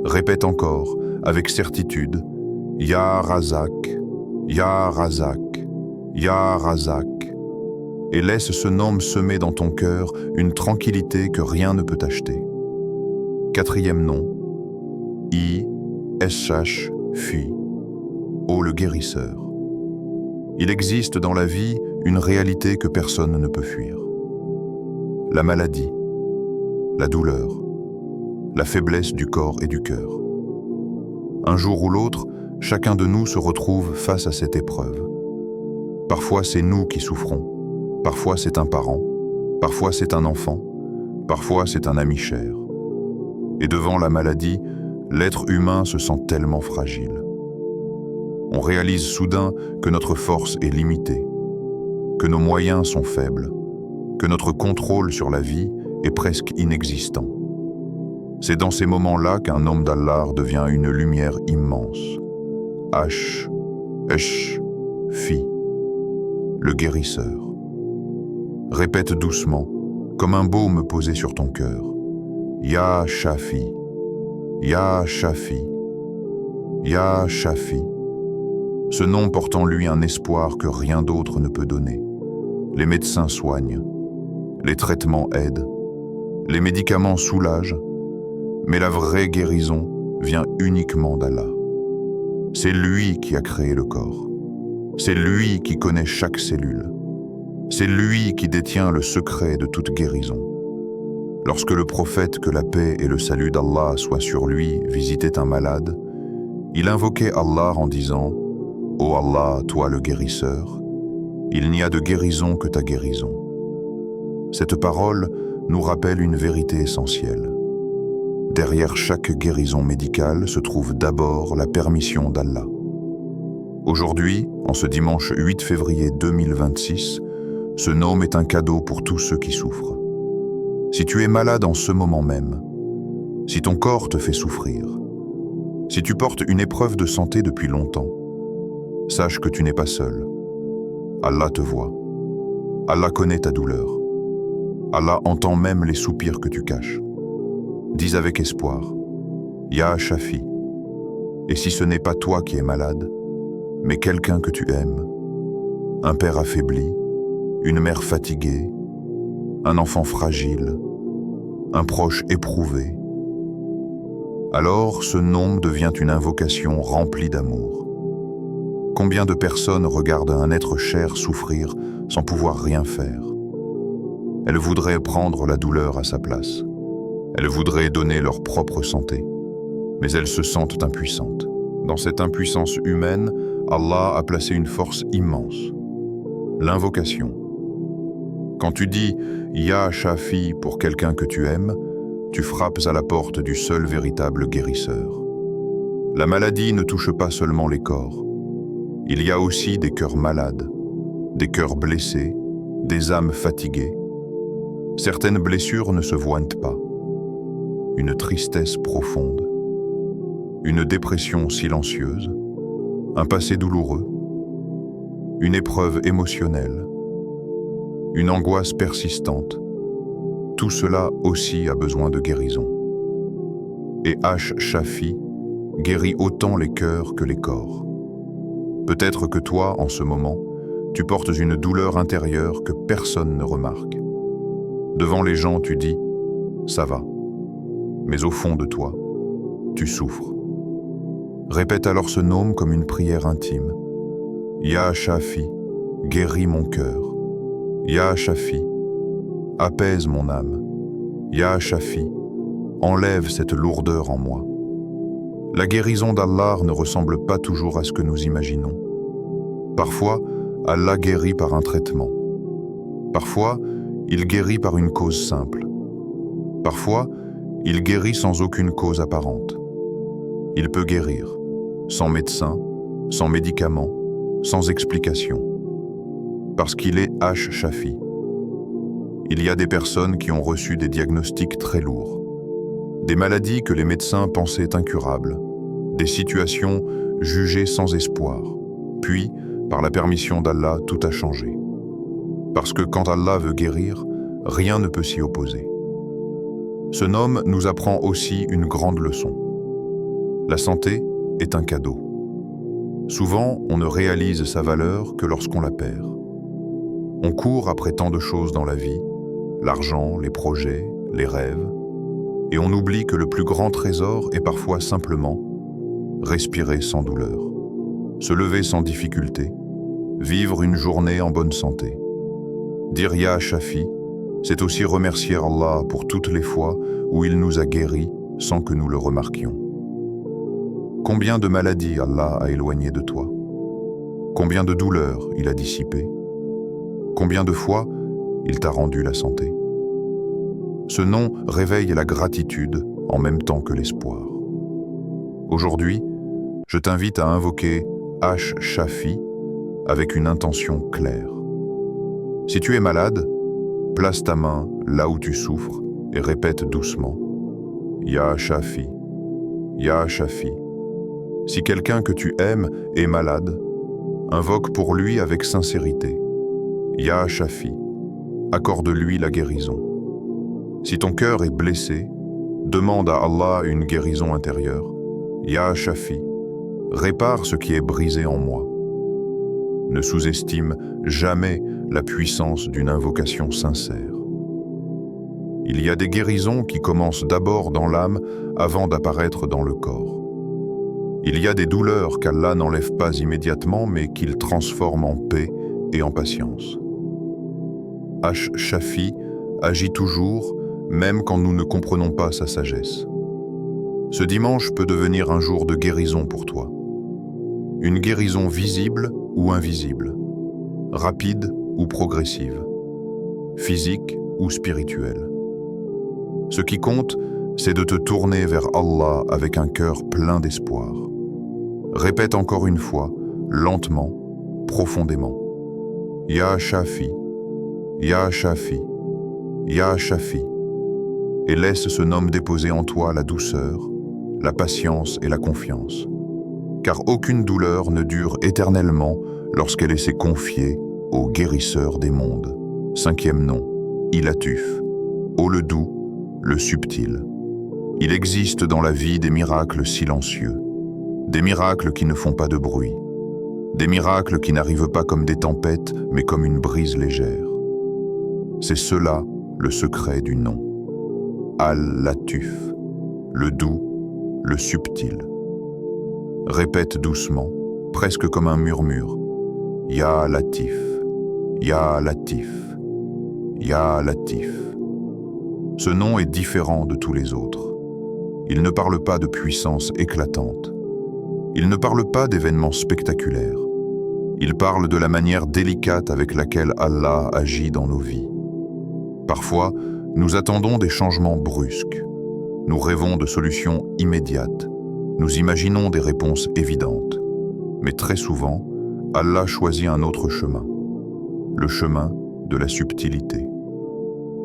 Répète encore, avec certitude, « Ya Razak, Ya Razak, Ya Razak ». Et laisse ce nom semer dans ton cœur une tranquillité que rien ne peut acheter. Quatrième nom, I-S-H, Fi, ô le guérisseur. Il existe dans la vie une réalité que personne ne peut fuir. La maladie, la douleur, la faiblesse du corps et du cœur. Un jour ou l'autre, chacun de nous se retrouve face à cette épreuve. Parfois c'est nous qui souffrons. Parfois c'est un parent, parfois c'est un enfant, parfois c'est un ami cher. Et devant la maladie, l'être humain se sent tellement fragile. On réalise soudain que notre force est limitée, que nos moyens sont faibles, que notre contrôle sur la vie est presque inexistant. C'est dans ces moments-là qu'un homme d'Allah devient une lumière immense. Fi, le guérisseur. Répète doucement, comme un baume posé sur ton cœur. Ya Shafi, Ya Shafi, Ya Shafi. Ce nom porte en lui un espoir que rien d'autre ne peut donner. Les médecins soignent, les traitements aident, les médicaments soulagent, mais la vraie guérison vient uniquement d'Allah. C'est lui qui a créé le corps. C'est lui qui connaît chaque cellule. C'est lui qui détient le secret de toute guérison. Lorsque le prophète, que la paix et le salut d'Allah soient sur lui, visitait un malade, il invoquait Allah en disant « Ô Allah, toi le guérisseur, il n'y a de guérison que ta guérison. » Cette parole nous rappelle une vérité essentielle. Derrière chaque guérison médicale se trouve d'abord la permission d'Allah. Aujourd'hui, en ce dimanche 8 février 2026, ce nom est un cadeau pour tous ceux qui souffrent. Si tu es malade en ce moment même, si ton corps te fait souffrir, si tu portes une épreuve de santé depuis longtemps, sache que tu n'es pas seul. Allah te voit. Allah connaît ta douleur. Allah entend même les soupirs que tu caches. Dis avec espoir, Ya Shafi. Et si ce n'est pas toi qui es malade, mais quelqu'un que tu aimes, un père affaibli, une mère fatiguée, un enfant fragile, un proche éprouvé, alors ce nom devient une invocation remplie d'amour. Combien de personnes regardent un être cher souffrir sans pouvoir rien faire? Elles voudraient prendre la douleur à sa place. Elles voudraient donner leur propre santé, mais elles se sentent impuissantes. Dans cette impuissance humaine, Allah a placé une force immense, l'invocation. Quand tu dis « Ya Shafi » pour quelqu'un que tu aimes, tu frappes à la porte du seul véritable guérisseur. La maladie ne touche pas seulement les corps. Il y a aussi des cœurs malades, des cœurs blessés, des âmes fatiguées. Certaines blessures ne se voient pas. Une tristesse profonde, une dépression silencieuse, un passé douloureux, une épreuve émotionnelle, une angoisse persistante. Tout cela aussi a besoin de guérison. Et Shafi guérit autant les cœurs que les corps. Peut-être que toi, en ce moment, tu portes une douleur intérieure que personne ne remarque. Devant les gens, tu dis « ça va ». Mais au fond de toi, tu souffres. Répète alors ce nom comme une prière intime. Ya Shafi, guéris mon cœur. Ya Shafi, apaise mon âme. Ya Shafi, enlève cette lourdeur en moi. La guérison d'Allah ne ressemble pas toujours à ce que nous imaginons. Parfois, Allah guérit par un traitement. Parfois, il guérit par une cause simple. Parfois, il guérit sans aucune cause apparente. Il peut guérir, sans médecin, sans médicaments, sans explication. Parce qu'il est Shafi. Il y a des personnes qui ont reçu des diagnostics très lourds. Des maladies que les médecins pensaient incurables. Des situations jugées sans espoir. Puis, par la permission d'Allah, tout a changé. Parce que quand Allah veut guérir, rien ne peut s'y opposer. Ce nom nous apprend aussi une grande leçon. La santé est un cadeau. Souvent, on ne réalise sa valeur que lorsqu'on la perd. On court après tant de choses dans la vie, l'argent, les projets, les rêves, et on oublie que le plus grand trésor est parfois simplement respirer sans douleur, se lever sans difficulté, vivre une journée en bonne santé. Dire Ya Shafi, c'est aussi remercier Allah pour toutes les fois où il nous a guéris sans que nous le remarquions. Combien de maladies Allah a éloignées de toi? Combien de douleurs il a dissipées? Combien de fois il t'a rendu la santé? Ce nom réveille la gratitude en même temps que l'espoir. Aujourd'hui, je t'invite à invoquer Shafi avec une intention claire. Si tu es malade, place ta main là où tu souffres et répète doucement « Ya Shafi, Ya Shafi ». Si quelqu'un que tu aimes est malade, invoque pour lui avec sincérité « Ya Shafi », accorde-lui la guérison. Si ton cœur est blessé, demande à Allah une guérison intérieure « Ya Shafi », répare ce qui est brisé en moi. Ne sous-estime jamais la puissance d'une invocation sincère. Il y a des guérisons qui commencent d'abord dans l'âme avant d'apparaître dans le corps. Il y a des douleurs qu'Allah n'enlève pas immédiatement, mais qu'il transforme en paix et en patience. Ash-Shafi agit toujours, même quand nous ne comprenons pas sa sagesse. Ce dimanche peut devenir un jour de guérison pour toi. Une guérison visible ou invisible, rapide ou progressive, physique ou spirituelle. Ce qui compte, c'est de te tourner vers Allah avec un cœur plein d'espoir. Répète encore une fois, lentement, profondément. Ya Shafi, Ya Shafi, Ya Shafi. Et laisse ce nom déposer en toi la douceur, la patience et la confiance. Car aucune douleur ne dure éternellement lorsqu'elle s'est confiée au guérisseur des mondes. 5e nom, Il-Latif. Ô le doux, le subtil. Il existe dans la vie des miracles silencieux, des miracles qui ne font pas de bruit, des miracles qui n'arrivent pas comme des tempêtes, mais comme une brise légère. C'est cela le secret du nom. Al-Latif, le doux, le subtil. Répète doucement, presque comme un murmure. Ya Latif, Ya Latif, Ya Latif. Ce nom est différent de tous les autres. Il ne parle pas de puissance éclatante. Il ne parle pas d'événements spectaculaires. Il parle de la manière délicate avec laquelle Allah agit dans nos vies. Parfois, nous attendons des changements brusques. Nous rêvons de solutions immédiates. Nous imaginons des réponses évidentes. Mais très souvent, Allah choisit un autre chemin. Le chemin de la subtilité.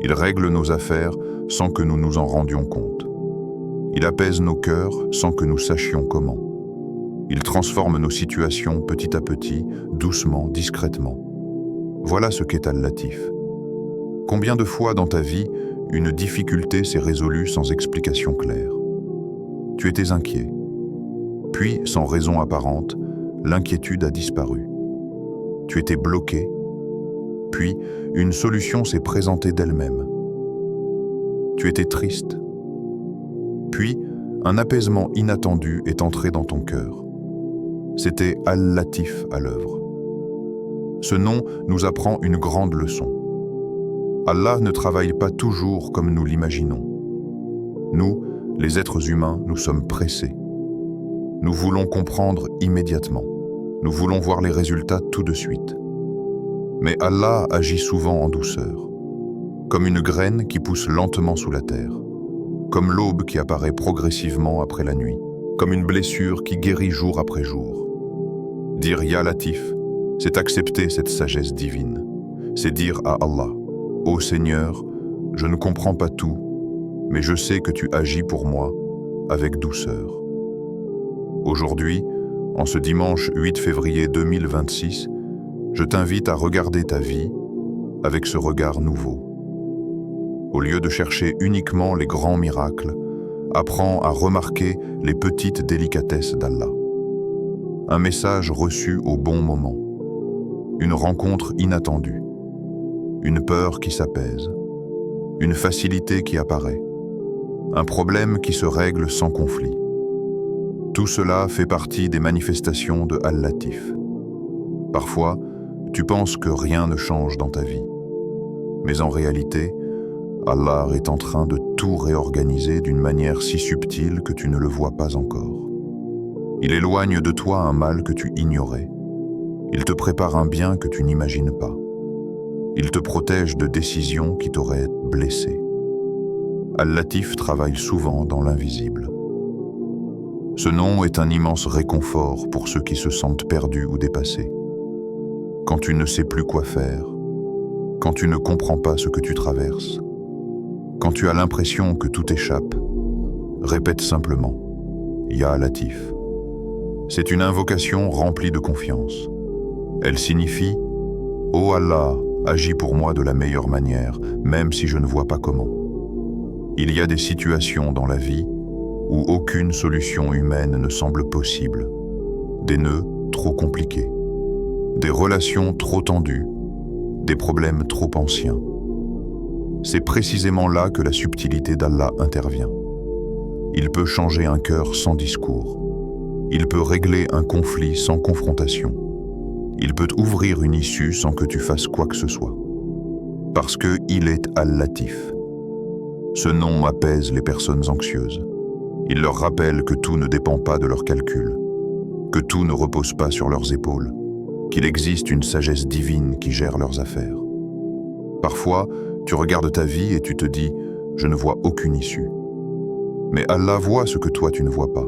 Il règle nos affaires sans que nous nous en rendions compte. Il apaise nos cœurs sans que nous sachions comment. Il transforme nos situations petit à petit, doucement, discrètement. Voilà ce qu'est Al-Latif. Combien de fois dans ta vie, une difficulté s'est résolue sans explication claire? Tu étais inquiet. Puis, sans raison apparente, l'inquiétude a disparu. Tu étais bloqué. Puis, une solution s'est présentée d'elle-même. Tu étais triste. Puis, un apaisement inattendu est entré dans ton cœur. C'était Al-Latif à l'œuvre. Ce nom nous apprend une grande leçon. Allah ne travaille pas toujours comme nous l'imaginons. Nous, les êtres humains, nous sommes pressés. Nous voulons comprendre immédiatement. Nous voulons voir les résultats tout de suite. Mais Allah agit souvent en douceur, comme une graine qui pousse lentement sous la terre, comme l'aube qui apparaît progressivement après la nuit, comme une blessure qui guérit jour après jour. Dire Ya Latif, c'est accepter cette sagesse divine. C'est dire à Allah, ô Seigneur, je ne comprends pas tout, mais je sais que tu agis pour moi avec douceur. Aujourd'hui, en ce dimanche 8 février 2026, je t'invite à regarder ta vie avec ce regard nouveau. Au lieu de chercher uniquement les grands miracles, apprends à remarquer les petites délicatesses d'Allah. Un message reçu au bon moment, une rencontre inattendue, une peur qui s'apaise, une facilité qui apparaît, un problème qui se règle sans conflit. Tout cela fait partie des manifestations de Al-Latif. Parfois, tu penses que rien ne change dans ta vie. Mais en réalité, Allah est en train de tout réorganiser d'une manière si subtile que tu ne le vois pas encore. Il éloigne de toi un mal que tu ignorais. Il te prépare un bien que tu n'imagines pas. Il te protège de décisions qui t'auraient blessé. Al-Latif travaille souvent dans l'invisible. Ce nom est un immense réconfort pour ceux qui se sentent perdus ou dépassés. Quand tu ne sais plus quoi faire, quand tu ne comprends pas ce que tu traverses, quand tu as l'impression que tout échappe, répète simplement « Ya Latif ». C'est une invocation remplie de confiance. Elle signifie « Ô Allah, agis pour moi de la meilleure manière, même si je ne vois pas comment ». Il y a des situations dans la vie où aucune solution humaine ne semble possible, des nœuds trop compliqués, des relations trop tendues, des problèmes trop anciens. C'est précisément là que la subtilité d'Allah intervient. Il peut changer un cœur sans discours, Il peut régler un conflit sans confrontation. Il peut ouvrir une issue sans que tu fasses quoi que ce soit. Parce qu'il est Al-Latif. Ce nom apaise les personnes anxieuses. Il leur rappelle que tout ne dépend pas de leurs calculs, que tout ne repose pas sur leurs épaules, qu'il existe une sagesse divine qui gère leurs affaires. Parfois, tu regardes ta vie et tu te dis « je ne vois aucune issue ». Mais Allah voit ce que toi tu ne vois pas.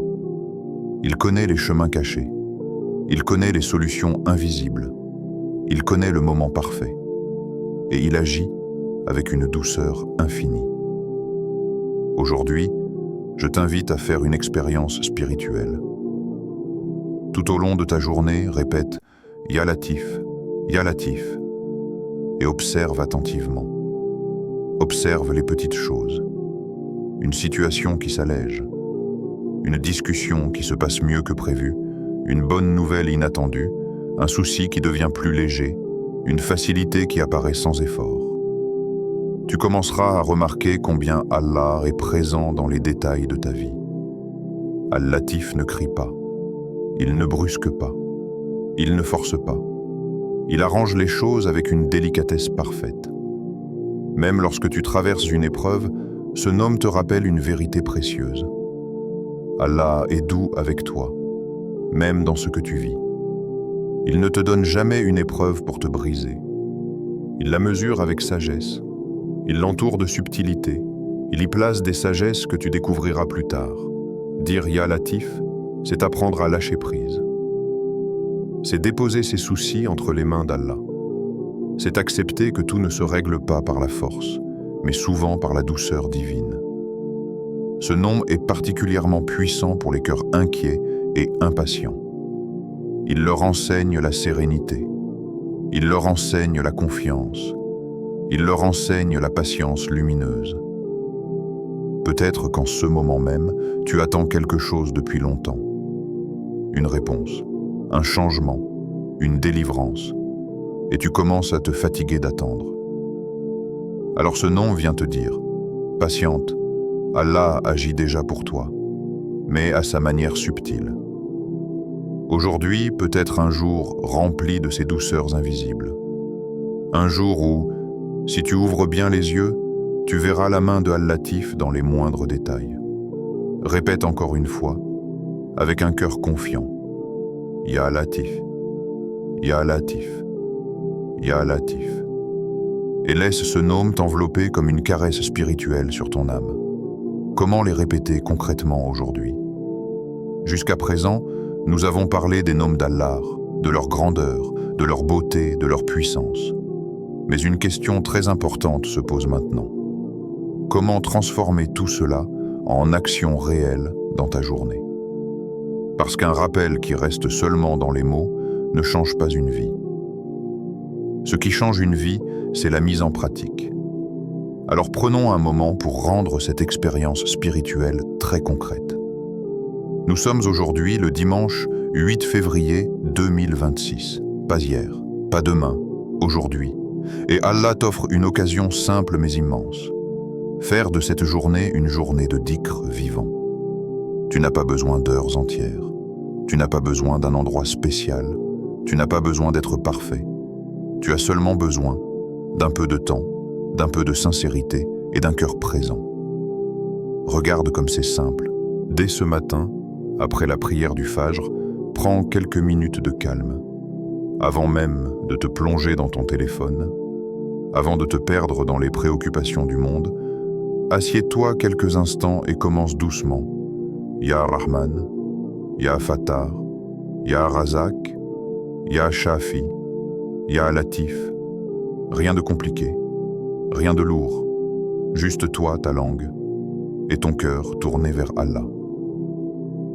Il connaît les chemins cachés. Il connaît les solutions invisibles. Il connaît le moment parfait. Et il agit avec une douceur infinie. Aujourd'hui, je t'invite à faire une expérience spirituelle. Tout au long de ta journée, répète « Ya Latif, Ya Latif » et observe attentivement. Observe les petites choses. Une situation qui s'allège. Une discussion qui se passe mieux que prévu. Une bonne nouvelle inattendue. Un souci qui devient plus léger. Une facilité qui apparaît sans effort. Tu commenceras à remarquer combien Allah est présent dans les détails de ta vie. Al-Latif ne crie pas. Il ne brusque pas. Il ne force pas. Il arrange les choses avec une délicatesse parfaite. Même lorsque tu traverses une épreuve, ce nom te rappelle une vérité précieuse. Allah est doux avec toi, même dans ce que tu vis. Il ne te donne jamais une épreuve pour te briser. Il la mesure avec sagesse. Il l'entoure de subtilité. Il y place des sagesses que tu découvriras plus tard. Dire Ya Latif, c'est apprendre à lâcher prise. C'est déposer ses soucis entre les mains d'Allah. C'est accepter que tout ne se règle pas par la force, mais souvent par la douceur divine. Ce nom est particulièrement puissant pour les cœurs inquiets et impatients. Il leur enseigne la sérénité. Il leur enseigne la confiance. Il leur enseigne la patience lumineuse. Peut-être qu'en ce moment même, tu attends quelque chose depuis longtemps. Une réponse, un changement, une délivrance, et tu commences à te fatiguer d'attendre. Alors ce nom vient te dire, patiente, Allah agit déjà pour toi, mais à sa manière subtile. Aujourd'hui peut être un jour rempli de ces douceurs invisibles. Un jour où, si tu ouvres bien les yeux, tu verras la main de Al-Latif dans les moindres détails. Répète encore une fois, avec un cœur confiant. Ya Latif, Ya Latif, Ya Latif. Et laisse ce nom t'envelopper comme une caresse spirituelle sur ton âme. Comment les répéter concrètement aujourd'hui? Jusqu'à présent, nous avons parlé des noms d'Allah, de leur grandeur, de leur beauté, de leur puissance. Mais une question très importante se pose maintenant. Comment transformer tout cela en action réelle dans ta journée? Parce qu'un rappel qui reste seulement dans les mots ne change pas une vie. Ce qui change une vie, c'est la mise en pratique. Alors prenons un moment pour rendre cette expérience spirituelle très concrète. Nous sommes aujourd'hui le dimanche 8 février 2026. Pas hier, pas demain, aujourd'hui. Et Allah t'offre une occasion simple mais immense. Faire de cette journée une journée de dhikr vivant. Tu n'as pas besoin d'heures entières. Tu n'as pas besoin d'un endroit spécial. Tu n'as pas besoin d'être parfait. Tu as seulement besoin d'un peu de temps, d'un peu de sincérité et d'un cœur présent. Regarde comme c'est simple. Dès ce matin, après la prière du Fajr, prends quelques minutes de calme. Avant même de te plonger dans ton téléphone, avant de te perdre dans les préoccupations du monde, assieds-toi quelques instants et commence doucement. Ya Rahman, Ya Fattar, Ya Razak, Ya Shafi, Ya Latif. Rien de compliqué, rien de lourd, juste toi, ta langue, et ton cœur tourné vers Allah.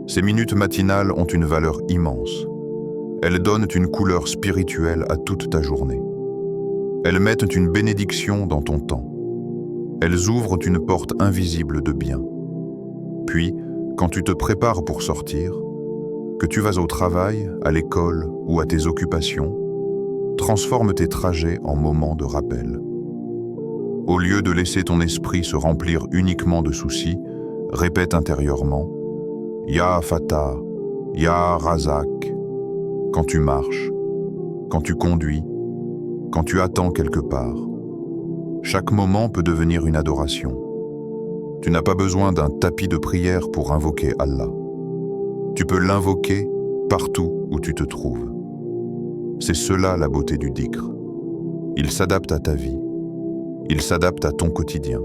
Ces minutes matinales ont une valeur immense. Elles donnent une couleur spirituelle à toute ta journée. Elles mettent une bénédiction dans ton temps. Elles ouvrent une porte invisible de bien. Puis, quand tu te prépares pour sortir, que tu vas au travail, à l'école ou à tes occupations, transforme tes trajets en moments de rappel. Au lieu de laisser ton esprit se remplir uniquement de soucis, répète intérieurement « Ya Fattar, Ya Razak, quand tu marches, quand tu conduis, quand tu attends quelque part. Chaque moment peut devenir une adoration. Tu n'as pas besoin d'un tapis de prière pour invoquer Allah. Tu peux l'invoquer partout où tu te trouves. C'est cela la beauté du dhikr. Il s'adapte à ta vie. Il s'adapte à ton quotidien.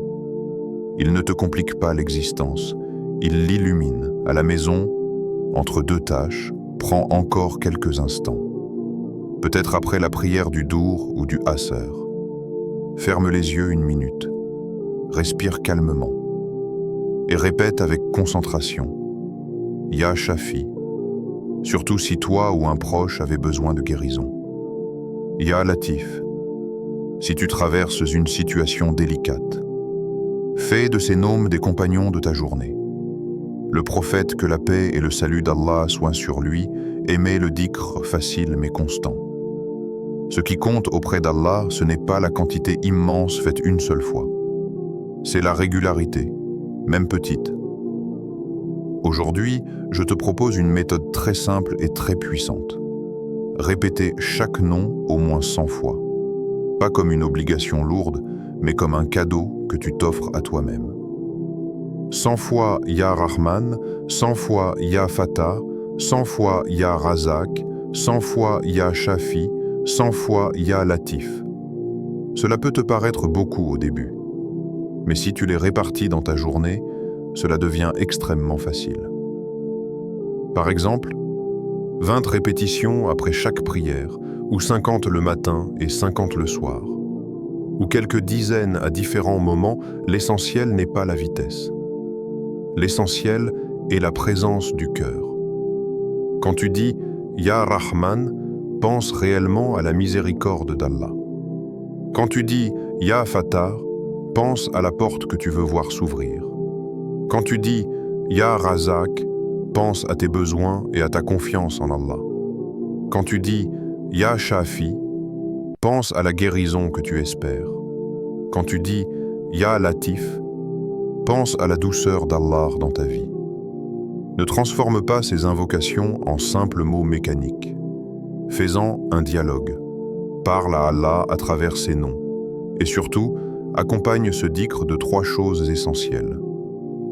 Il ne te complique pas l'existence. Il l'illumine. À la maison, entre deux tâches, prends encore quelques instants. Peut-être après la prière du Dour ou du Asr. Ferme les yeux 1 minute. Respire calmement. Et répète avec concentration. Ya Shafi. Surtout si toi ou un proche avait besoin de guérison. Ya Latif. Si tu traverses une situation délicate. Fais de ces noms des compagnons de ta journée. Le prophète, que la paix et le salut d'Allah soient sur lui, aimait le dhikr facile mais constant. Ce qui compte auprès d'Allah, ce n'est pas la quantité immense faite une seule fois. C'est la régularité, même petite. Aujourd'hui, je te propose une méthode très simple et très puissante. Répéter chaque nom au moins 100 fois. Pas comme une obligation lourde, mais comme un cadeau que tu t'offres à toi-même. 100 fois Ya Rahman, 100 fois Ya Fatah, 100 fois Ya Razak, 100 fois Ya Shafi, 100 fois Ya Latif. Cela peut te paraître beaucoup au début, mais si tu les répartis dans ta journée, cela devient extrêmement facile. Par exemple, 20 répétitions après chaque prière, ou 50 le matin et 50 le soir. Ou quelques dizaines à différents moments, l'essentiel n'est pas la vitesse. L'essentiel est la présence du cœur. Quand tu dis « Ya Rahman », pense réellement à la miséricorde d'Allah. Quand tu dis « Ya Fatah », pense à la porte que tu veux voir s'ouvrir. Quand tu dis « Ya Razak », pense à tes besoins et à ta confiance en Allah. Quand tu dis « Ya Shafi », pense à la guérison que tu espères. Quand tu dis « Ya Latif », pense à la douceur d'Allah dans ta vie. Ne transforme pas ces invocations en simples mots mécaniques. Fais-en un dialogue. Parle à Allah à travers ses noms. Et surtout, accompagne ce dhikr de 3 choses essentielles.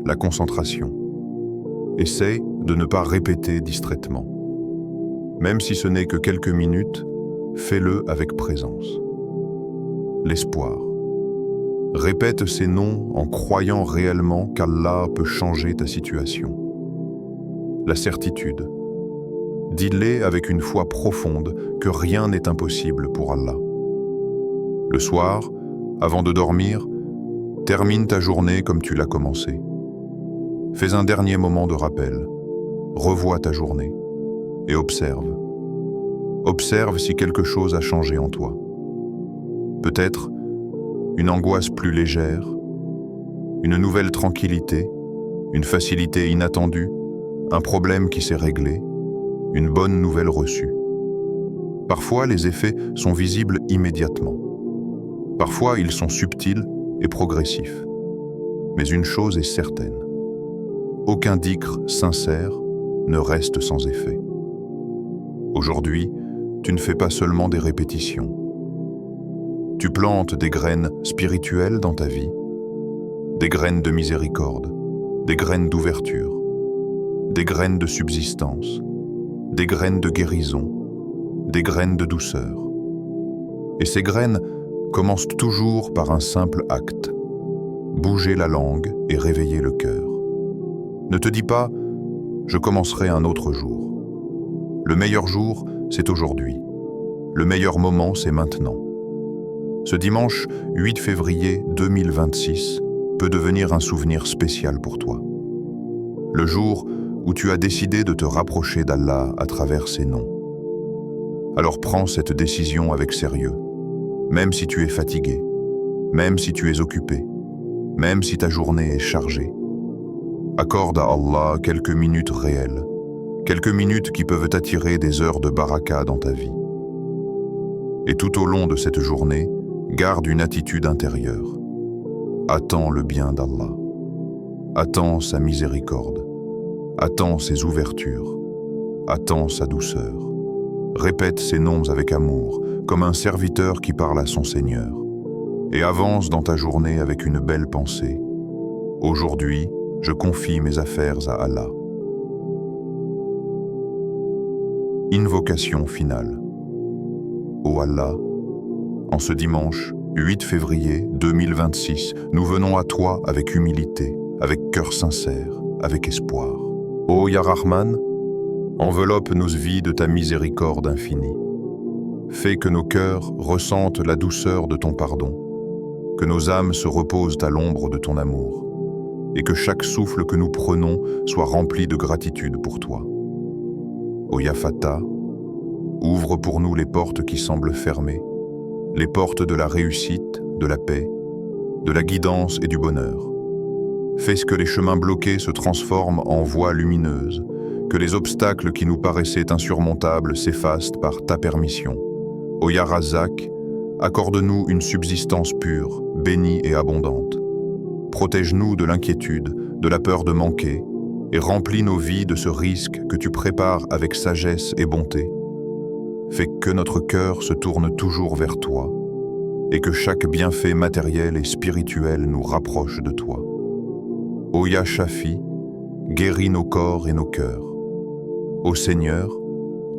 La concentration. Essaie de ne pas répéter distraitement. Même si ce n'est que quelques minutes, fais-le avec présence. L'espoir. Répète ces noms en croyant réellement qu'Allah peut changer ta situation. La certitude. Dis-les avec une foi profonde que rien n'est impossible pour Allah. Le soir, avant de dormir, termine ta journée comme tu l'as commencée. Fais un dernier moment de rappel. Revois ta journée et observe. Observe si quelque chose a changé en toi. Peut-être une angoisse plus légère, une nouvelle tranquillité, une facilité inattendue, un problème qui s'est réglé, une bonne nouvelle reçue. Parfois, les effets sont visibles immédiatement. Parfois, ils sont subtils et progressifs. Mais une chose est certaine. Aucun dhikr sincère ne reste sans effet. Aujourd'hui, tu ne fais pas seulement des répétitions. Tu plantes des graines spirituelles dans ta vie, des graines de miséricorde, des graines d'ouverture, des graines de subsistance, des graines de guérison, des graines de douceur. Et ces graines commencent toujours par un simple acte, bouger la langue et réveiller le cœur. Ne te dis pas « je commencerai un autre jour ». Le meilleur jour, c'est aujourd'hui. Le meilleur moment, c'est maintenant. Ce dimanche 8 février 2026 peut devenir un souvenir spécial pour toi. Le jour où tu as décidé de te rapprocher d'Allah à travers ses noms. Alors prends cette décision avec sérieux, même si tu es fatigué, même si tu es occupé, même si ta journée est chargée. Accorde à Allah quelques minutes réelles, quelques minutes qui peuvent attirer des heures de baraka dans ta vie. Et tout au long de cette journée, garde une attitude intérieure. Attends le bien d'Allah. Attends sa miséricorde. Attends ses ouvertures. attends sa douceur. Répète ses noms avec amour, comme un serviteur qui parle à son Seigneur. Et avance dans ta journée avec une belle pensée. Aujourd'hui, je confie mes affaires à Allah. Invocation finale. Ô Allah, en ce dimanche 8 février 2026, nous venons à toi avec humilité, avec cœur sincère, avec espoir. Ô Ya Rahman, enveloppe nos vies de ta miséricorde infinie. Fais que nos cœurs ressentent la douceur de ton pardon, que nos âmes se reposent à l'ombre de ton amour, et que chaque souffle que nous prenons soit rempli de gratitude pour toi. Ô Ya Fattah, ouvre pour nous les portes qui semblent fermées, les portes de la réussite, de la paix, de la guidance et du bonheur. Fais que les chemins bloqués se transforment en voies lumineuses, que les obstacles qui nous paraissaient insurmontables s'effacent par ta permission. Ô Ya Razak, accorde-nous une subsistance pure, bénie et abondante. Protège-nous de l'inquiétude, de la peur de manquer, et remplis nos vies de ce risque que tu prépares avec sagesse et bonté. Fais que notre cœur se tourne toujours vers toi, et que chaque bienfait matériel et spirituel nous rapproche de toi. Ô Ya Shafi, guéris nos corps et nos cœurs. Ô Seigneur,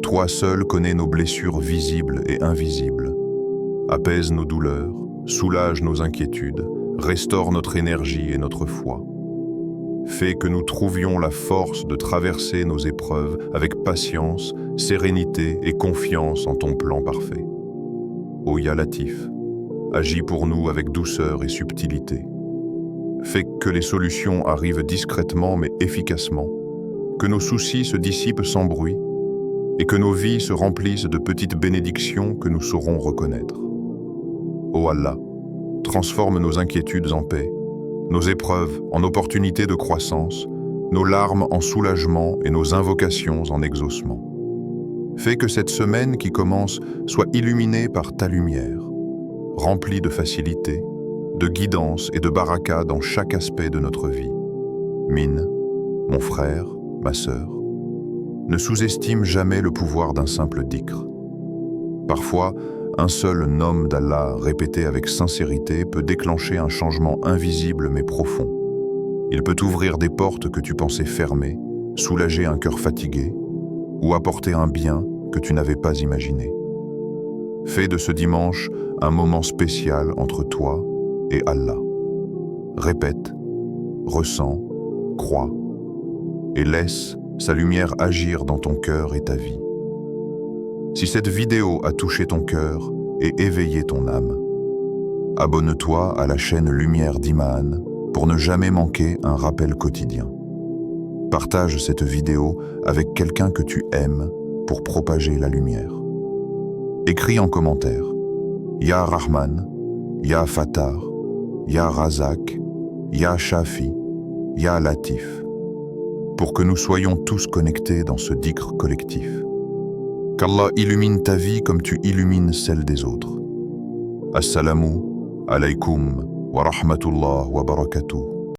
toi seul connais nos blessures visibles et invisibles. Apaise nos douleurs, soulage nos inquiétudes, restaure notre énergie et notre foi. Fais que nous trouvions la force de traverser nos épreuves avec patience, sérénité et confiance en ton plan parfait. Ô Ya Latif, agis pour nous avec douceur et subtilité. Fais que les solutions arrivent discrètement mais efficacement, que nos soucis se dissipent sans bruit et que nos vies se remplissent de petites bénédictions que nous saurons reconnaître. Ô Allah, transforme nos inquiétudes en paix, nos épreuves en opportunités de croissance, nos larmes en soulagement et nos invocations en exaucement. Fais que cette semaine qui commence soit illuminée par ta lumière, remplie de facilité, de guidance et de baraka dans chaque aspect de notre vie. Min, mon frère, ma sœur, ne sous-estime jamais le pouvoir d'un simple dhikr. Parfois, un seul nom d'Allah répété avec sincérité peut déclencher un changement invisible mais profond. Il peut ouvrir des portes que tu pensais fermées, soulager un cœur fatigué ou apporter un bien que tu n'avais pas imaginé. Fais de ce dimanche un moment spécial entre toi et Allah. Répète, ressens, crois et laisse sa lumière agir dans ton cœur et ta vie. Si cette vidéo a touché ton cœur et éveillé ton âme, abonne-toi à la chaîne Lumière d'Iman pour ne jamais manquer un rappel quotidien. Partage cette vidéo avec quelqu'un que tu aimes pour propager la lumière. Écris en commentaire Ya Rahman, Ya Fattah, Ya Razak, Ya Shafi, Ya Latif, pour que nous soyons tous connectés dans ce dhikr collectif. Qu'Allah illumine ta vie comme tu illumines celle des autres. Assalamu alaykum wa rahmatullah wa barakatuh.